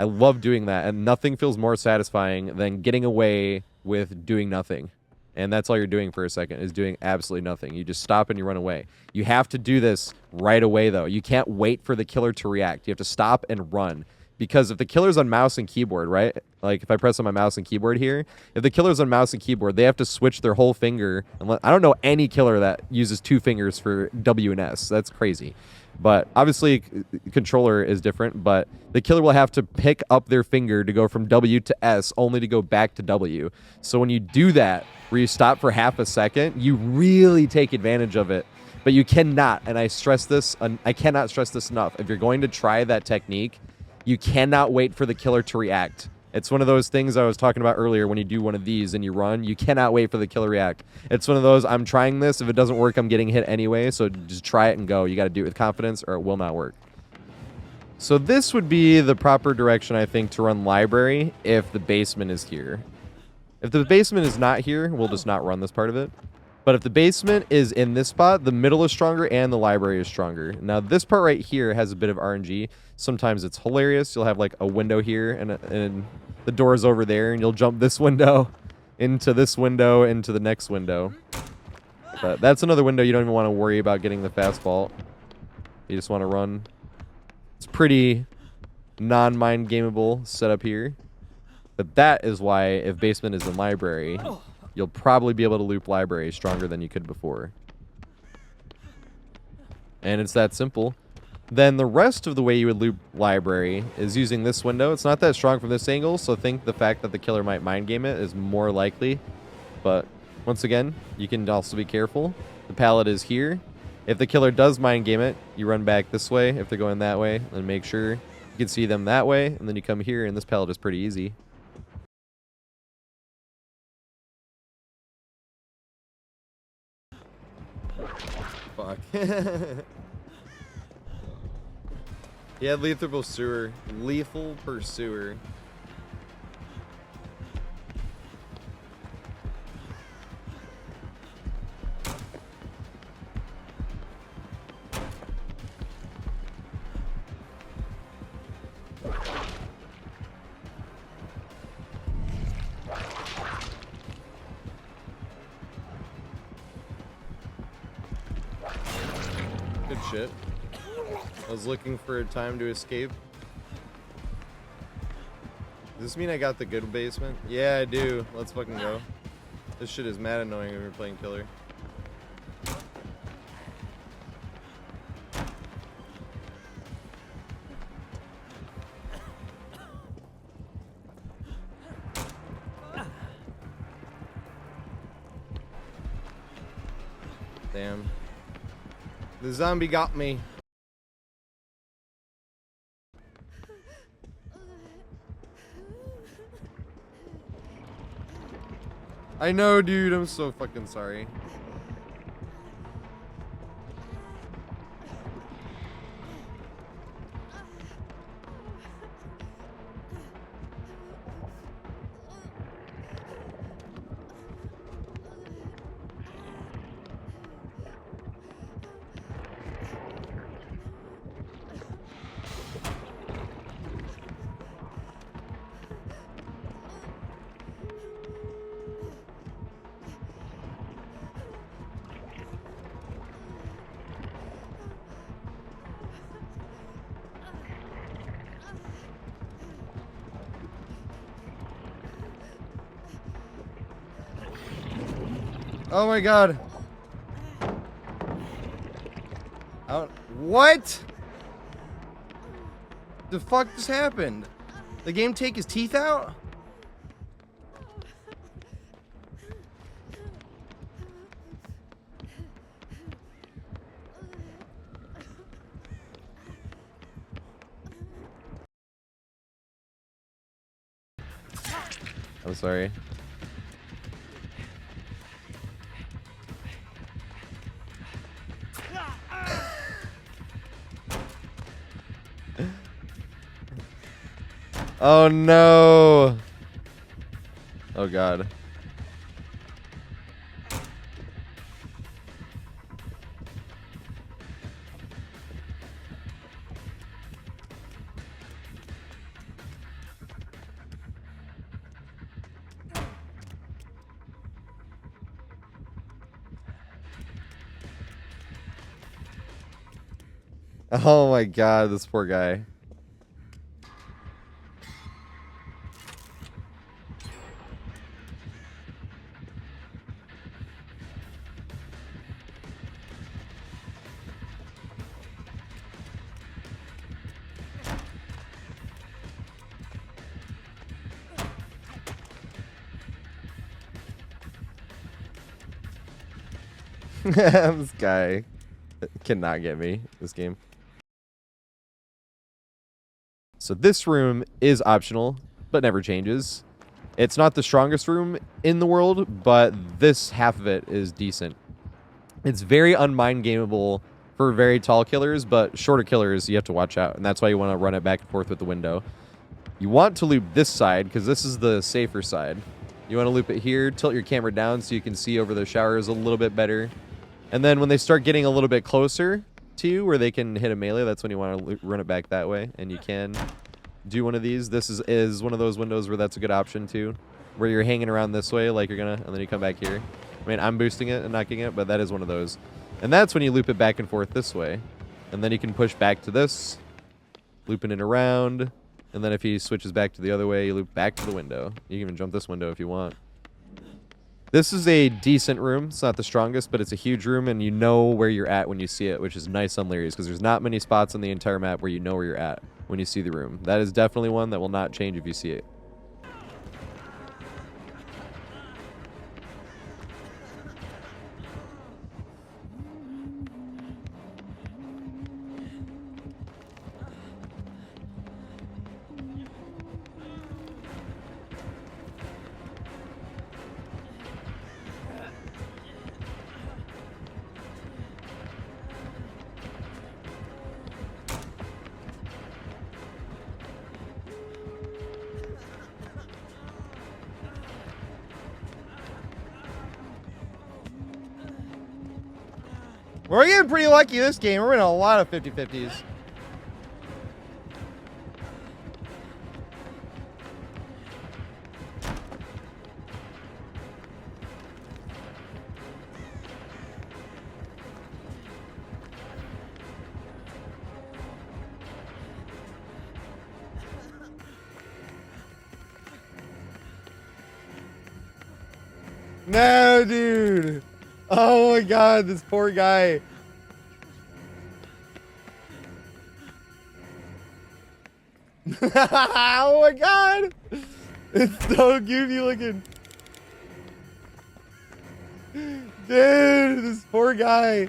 I love doing that, and nothing feels more satisfying than getting away with doing nothing. And that's all you're doing for a second, is doing absolutely nothing. You just stop and you run away. You have to do this right away, though. You can't wait for the killer to react. You have to stop and run. Because if the killer's on mouse and keyboard, right? Like, if I press on my mouse and keyboard here, if the killer's on mouse and keyboard, they have to switch their whole finger. I don't know any killer that uses 2 fingers for W and S. That's crazy. But obviously, controller is different, but the killer will have to pick up their finger to go from W to S, only to go back to W. So when you do that, where you stop for half a second, you really take advantage of it. But you cannot, and I cannot stress this enough, if you're going to try that technique, you cannot wait for the killer to react. It's one of those things I was talking about earlier. When you do one of these and you run, you cannot wait for the killer to react. It's one of those, I'm trying this. If it doesn't work, I'm getting hit anyway. So just try it and go. You got to do it with confidence or it will not work. So this would be the proper direction, I think, to run library if the basement is here. If the basement is not here, we'll just not run this part of it. But if the basement is in this spot, the middle is stronger and the library is stronger. Now, this part right here has a bit of RNG. Sometimes it's hilarious. You'll have like a window here and the door is over there, and you'll jump this window into this window into the next window. But that's another window you don't even want to worry about getting the fast vault. You just want to run. It's pretty non-mind gameable setup here. But that is why if basement is in library, you'll probably be able to loop library stronger than you could before. And it's that simple. Then the rest of the way you would loop library is using this window. It's not that strong from this angle, so think the fact that the killer might mind game it is more likely. But once again, you can also be careful. The pallet is here. If the killer does mind game it, you run back this way if they're going that way, and make sure you can see them that way, and then you come here, and this pallet is pretty easy. Fuck. Yeah, lethal pursuer. Lethal pursuer. Good shit. I was looking for a time to escape. Does this mean I got the good basement? Yeah, I do. Let's fucking go. This shit is mad annoying when you're playing killer. Damn. The zombie got me. I know, dude. I'm so fucking sorry. Oh my god. What? The fuck just happened? The game take his teeth out? I'm sorry. Oh no! Oh god. Oh my god, this poor guy. This guy cannot get me this game. So this room is optional, but never changes. It's not the strongest room in the world, but this half of it is decent. It's very unmind gameable for very tall killers, but shorter killers you have to watch out, and that's why you want to run it back and forth with the window. You want to loop this side because this is the safer side. You want to loop it here, tilt your camera down so you can see over the showers a little bit better. And then when they start getting a little bit closer to you where they can hit a melee, that's when you want to run it back that way. And you can do one of these. This is one of those windows where that's a good option too, where you're hanging around this way like you're gonna, and then you come back here. I mean, I'm boosting it and knocking it, but that is one of those. And that's when you loop it back and forth this way. And then you can push back to this, looping it around. And then if he switches back to the other way, you loop back to the window. You can even jump this window if you want. This is a decent room. It's not the strongest, but it's a huge room, and you know where you're at when you see it, which is nice on Lerys, because there's not many spots on the entire map where you know where you're at when you see the room. That is definitely one that will not change if you see it. We're getting pretty lucky this game. We're in a lot of 50-50s. No, dude. Oh my god, this poor guy. Oh my god. It's so goofy looking. Dude, this poor guy.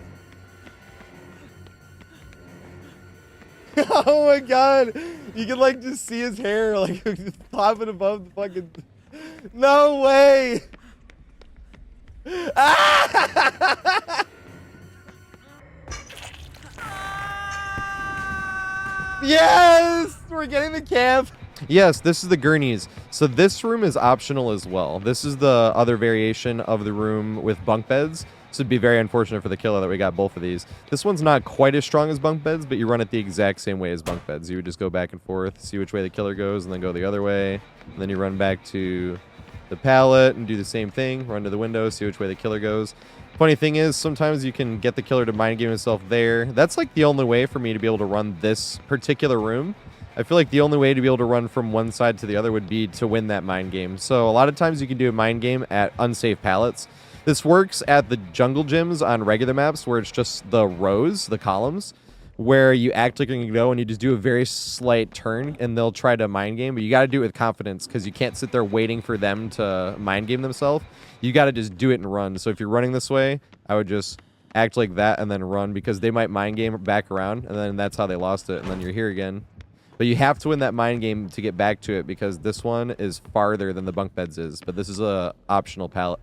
Oh my god. You can like just see his hair like popping above the fucking... No way. Yes! We're getting the camp. Yes, this is the Gurneys. So this room is optional as well. This is the other variation of the room with bunk beds. So it'd be very unfortunate for the killer that we got both of these. This one's not quite as strong as bunk beds, but you run it the exact same way as bunk beds. You would just go back and forth, see which way the killer goes, and then go the other way. And then you run back to the pallet and do the same thing. Run to the window, see which way the killer goes. Funny thing is, sometimes you can get the killer to mind game himself there. That's like the only way for me to be able to run this particular room. I feel like the only way to be able to run from one side to the other would be to win that mind game. So a lot of times you can do a mind game at unsafe pallets. This works at the jungle gyms on regular maps where it's just the rows, the columns, where you act like you're going to go and you just do a very slight turn and they'll try to mind game, but you got to do it with confidence because you can't sit there waiting for them to mind game themselves. You got to just do it and run. So if you're running this way, I would just act like that and then run because they might mind game back around and then that's how they lost it and then you're here again. But you have to win that mind game to get back to it because this one is farther than the bunk beds is, but this is a optional pallet.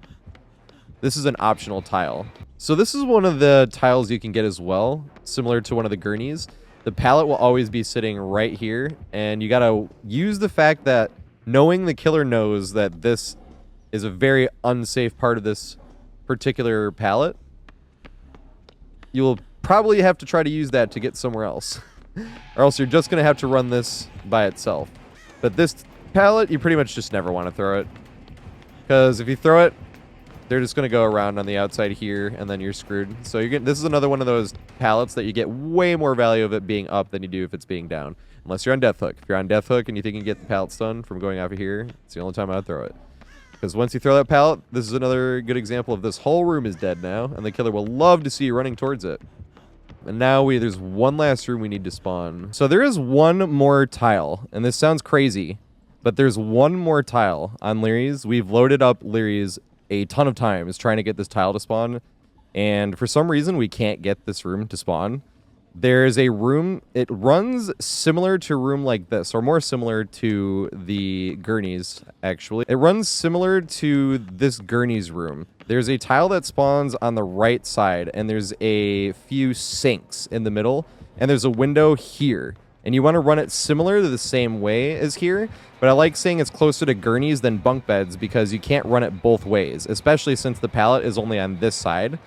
This is an optional tile. So this is one of the tiles you can get as well, similar to one of the Gurneys. The pallet will always be sitting right here, and you gotta use the fact that knowing the killer knows that this is a very unsafe part of this particular pallet, you will probably have to try to use that to get somewhere else. Or else you're just gonna have to run this by itself. But this pallet, you pretty much just never want to throw it. Because if you throw it, they're just gonna go around on the outside here, and then you're screwed. So you're getting, this is another one of those pallets that you get way more value of it being up than you do if it's being down. Unless you're on death hook. If you're on death hook and you think you can get the pallet stun from going off of here, it's the only time I'd throw it. Because once you throw that pallet, this is another good example of this whole room is dead now, and the killer will love to see you running towards it. And now there's one last room we need to spawn. So there is one more tile, and this sounds crazy, but there's one more tile on Lerys. We've loaded up Lerys a ton of times trying to get this tile to spawn, and for some reason we can't get this room to spawn. There's a room, it runs similar to a room like this, or more similar to the Gurneys, actually. It runs similar to this Gurneys room. There's a tile that spawns on the right side, and there's a few sinks in the middle, and there's a window here. And you want to run it similar to the same way as here, but I like saying it's closer to Gurneys than bunk beds because you can't run it both ways, especially since the pallet is only on this side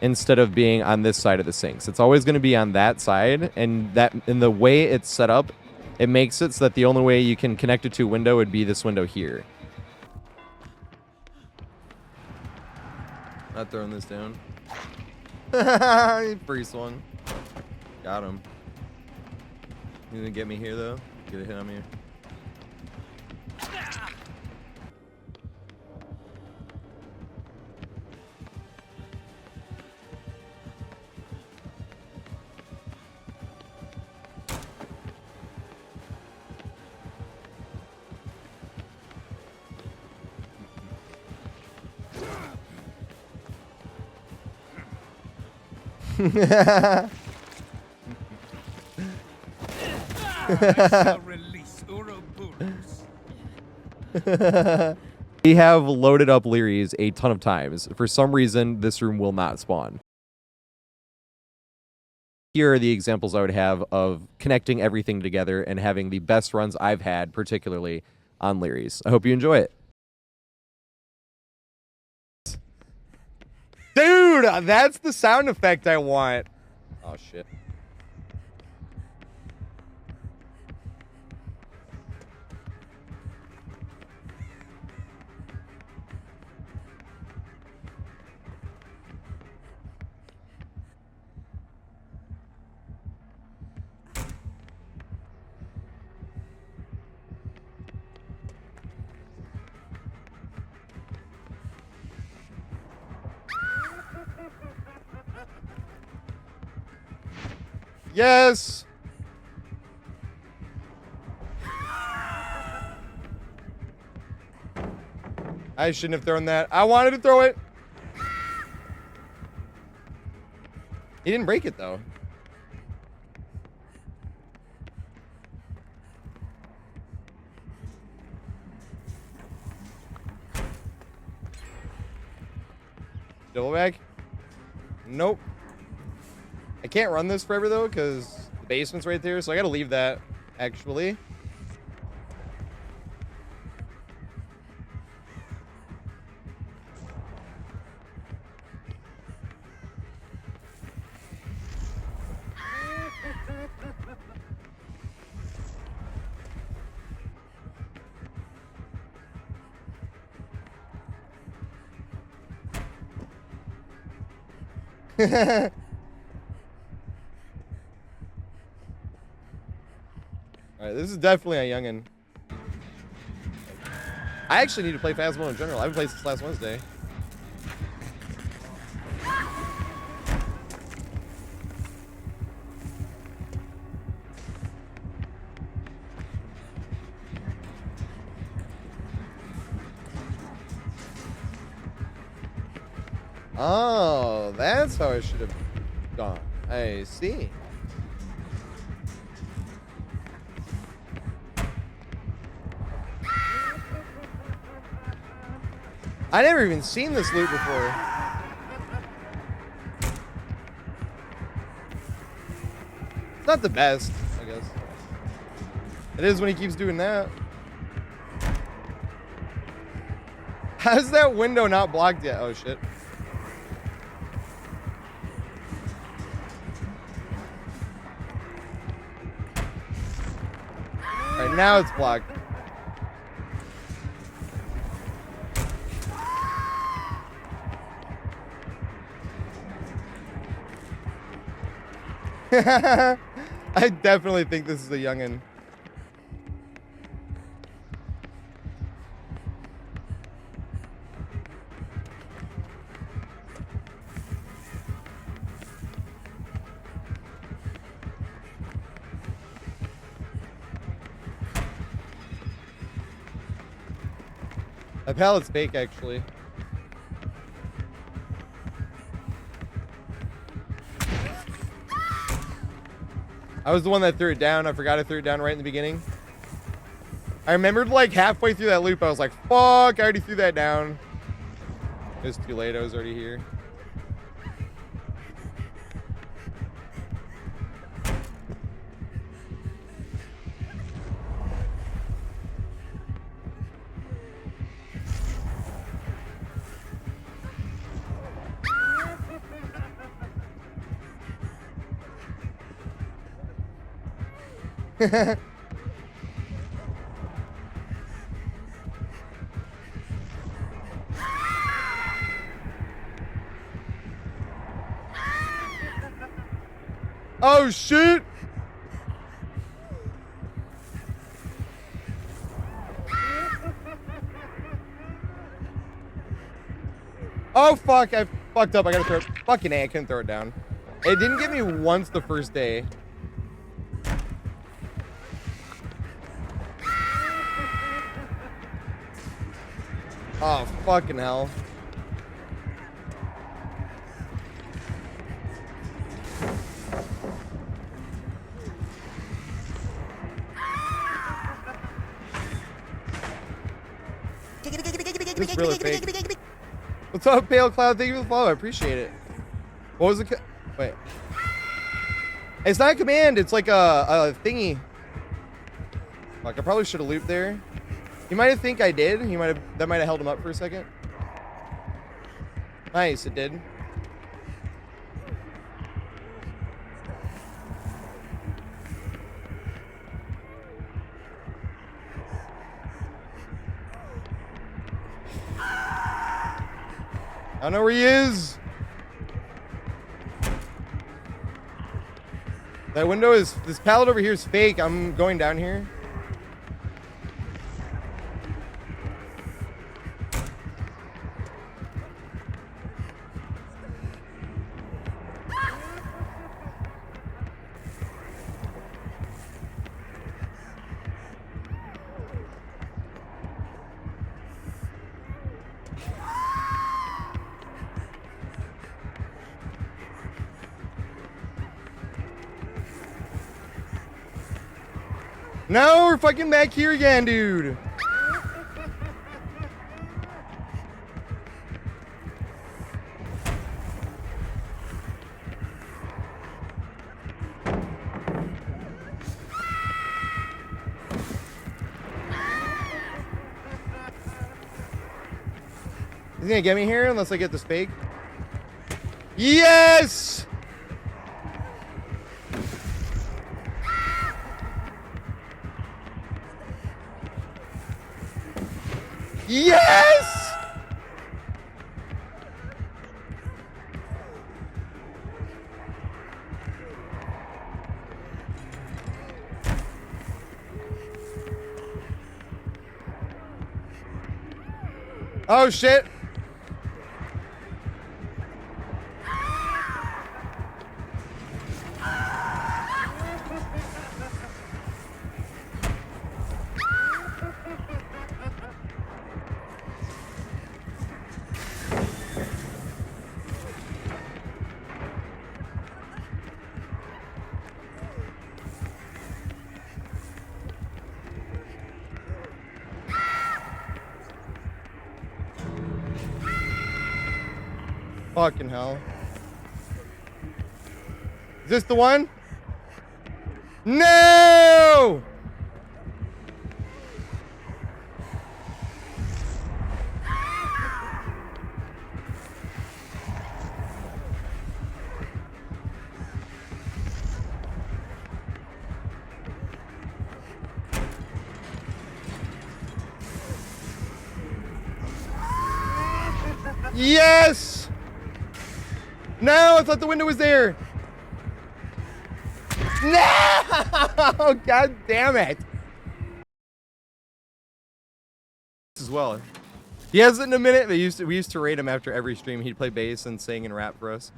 instead of being on this side of the sinks. It's always going to be on that side, and that in the way it's set up, it makes it so that the only way you can connect it to a window would be this window here. Not throwing this down. Free swung. Got him. You gonna get me here though? Get a hit on me. Release Ouroboros. We have loaded up Lerys a ton of times. For some reason, this room will not spawn. Here are the examples I would have of connecting everything together and having the best runs I've had, particularly on Lerys. I hope you enjoy it. Dude, that's the sound effect I want. Oh, shit. Yes. I shouldn't have thrown that. I wanted to throw it. He didn't break it though. Double back? Nope. I can't run this forever though, because the basement's right there, so I gotta leave that, actually. Alright, this is definitely a youngin'. I actually need to play Phasmo in general. I haven't played since last Wednesday. Oh, that's how I should have gone. I see. I never even seen this loot before. It's not the best, I guess. It is when he keeps doing that. How's that window not blocked yet? Oh, shit. Alright, now it's blocked. I definitely think this is a youngin'. That pallet's fake, actually. I was the one that threw it down. I forgot I threw it down right in the beginning. I remembered like halfway through that loop, I was like, fuck, I already threw that down. It was too late, I was already here. Oh shit! Oh fuck, I fucked up. I gotta throw it. Fucking A, I couldn't throw it down. It didn't get me once the first day. Oh, fucking hell. This really fake. What's up, Pale Cloud? Thank you for the follow. I appreciate it. What was the wait? It's not a command. It's like a thingy. Fuck, I probably should have looped there. He might have think I did. He might have. That might have held him up for a second. Nice, it did. I don't know where he is. That window is, this pallet over here is fake. I'm going down here. No, we're fucking back here again, dude. He's gonna get me here unless I get this fake. Yes! Yes! Oh shit. Fucking hell. Is this the one? No! Yes! No, I thought the window was there. No! God damn it! As well. He hasn't in a minute. We used to rate him after every stream. He'd play bass and sing and rap for us.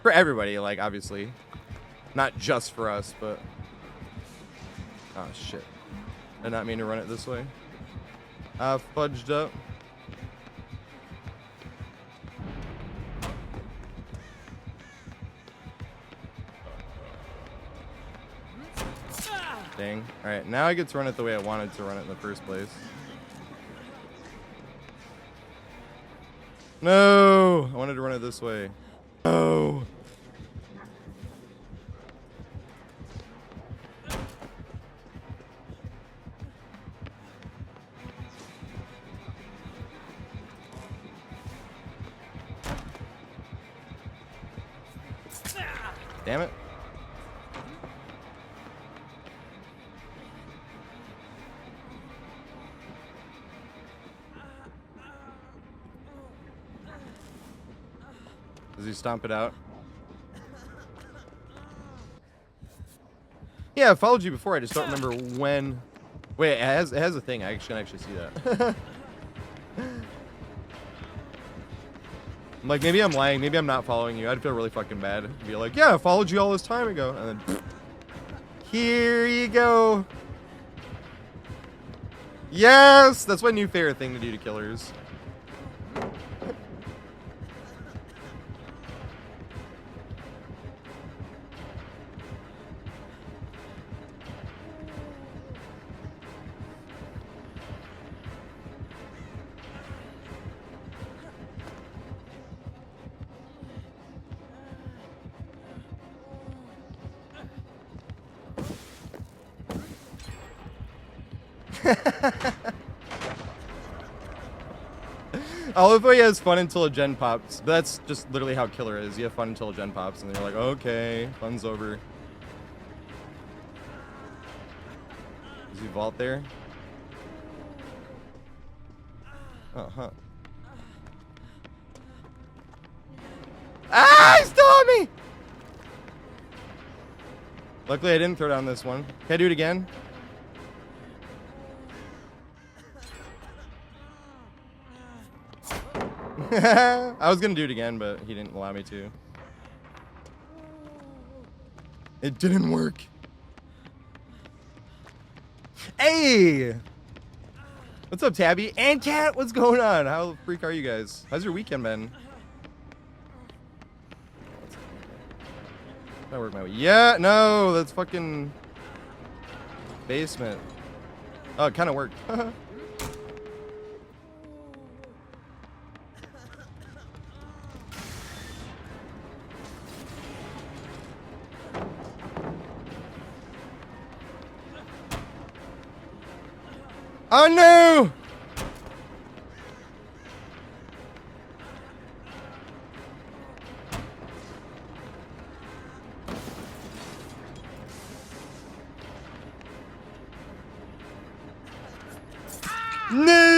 For everybody, like, obviously. Not just for us, but... Oh, shit. Did not mean to run it this way. Fudged up. Dang. Alright, now I get to run it the way I wanted to run it in the first place. No! I wanted to run it this way. No! Damn it. Does he stomp it out? Yeah, I followed you before. I just don't remember when. Wait, it has a thing. I can actually see that. I'm like, maybe I'm lying. Maybe I'm not following you. I'd feel really fucking bad. I'd be like, yeah, I followed you all this time ago. And then, here you go. Yes! That's my new favorite thing to do to killers. I love the way he has fun until a gen pops. But that's just literally how killer is. You have fun until a gen pops, and then you're like, okay, fun's over. Does he vault there? Oh, huh. Ah, he's still on me! Luckily, I didn't throw down this one. Can I do it again? I was gonna do it again, but he didn't allow me to. It didn't work. Hey! What's up, Tabby? And Cat, what's going on? How the freak are you guys? How's your weekend been? I work my way. Yeah, no, that's fucking basement. Oh, it kind of worked. Oh no! No!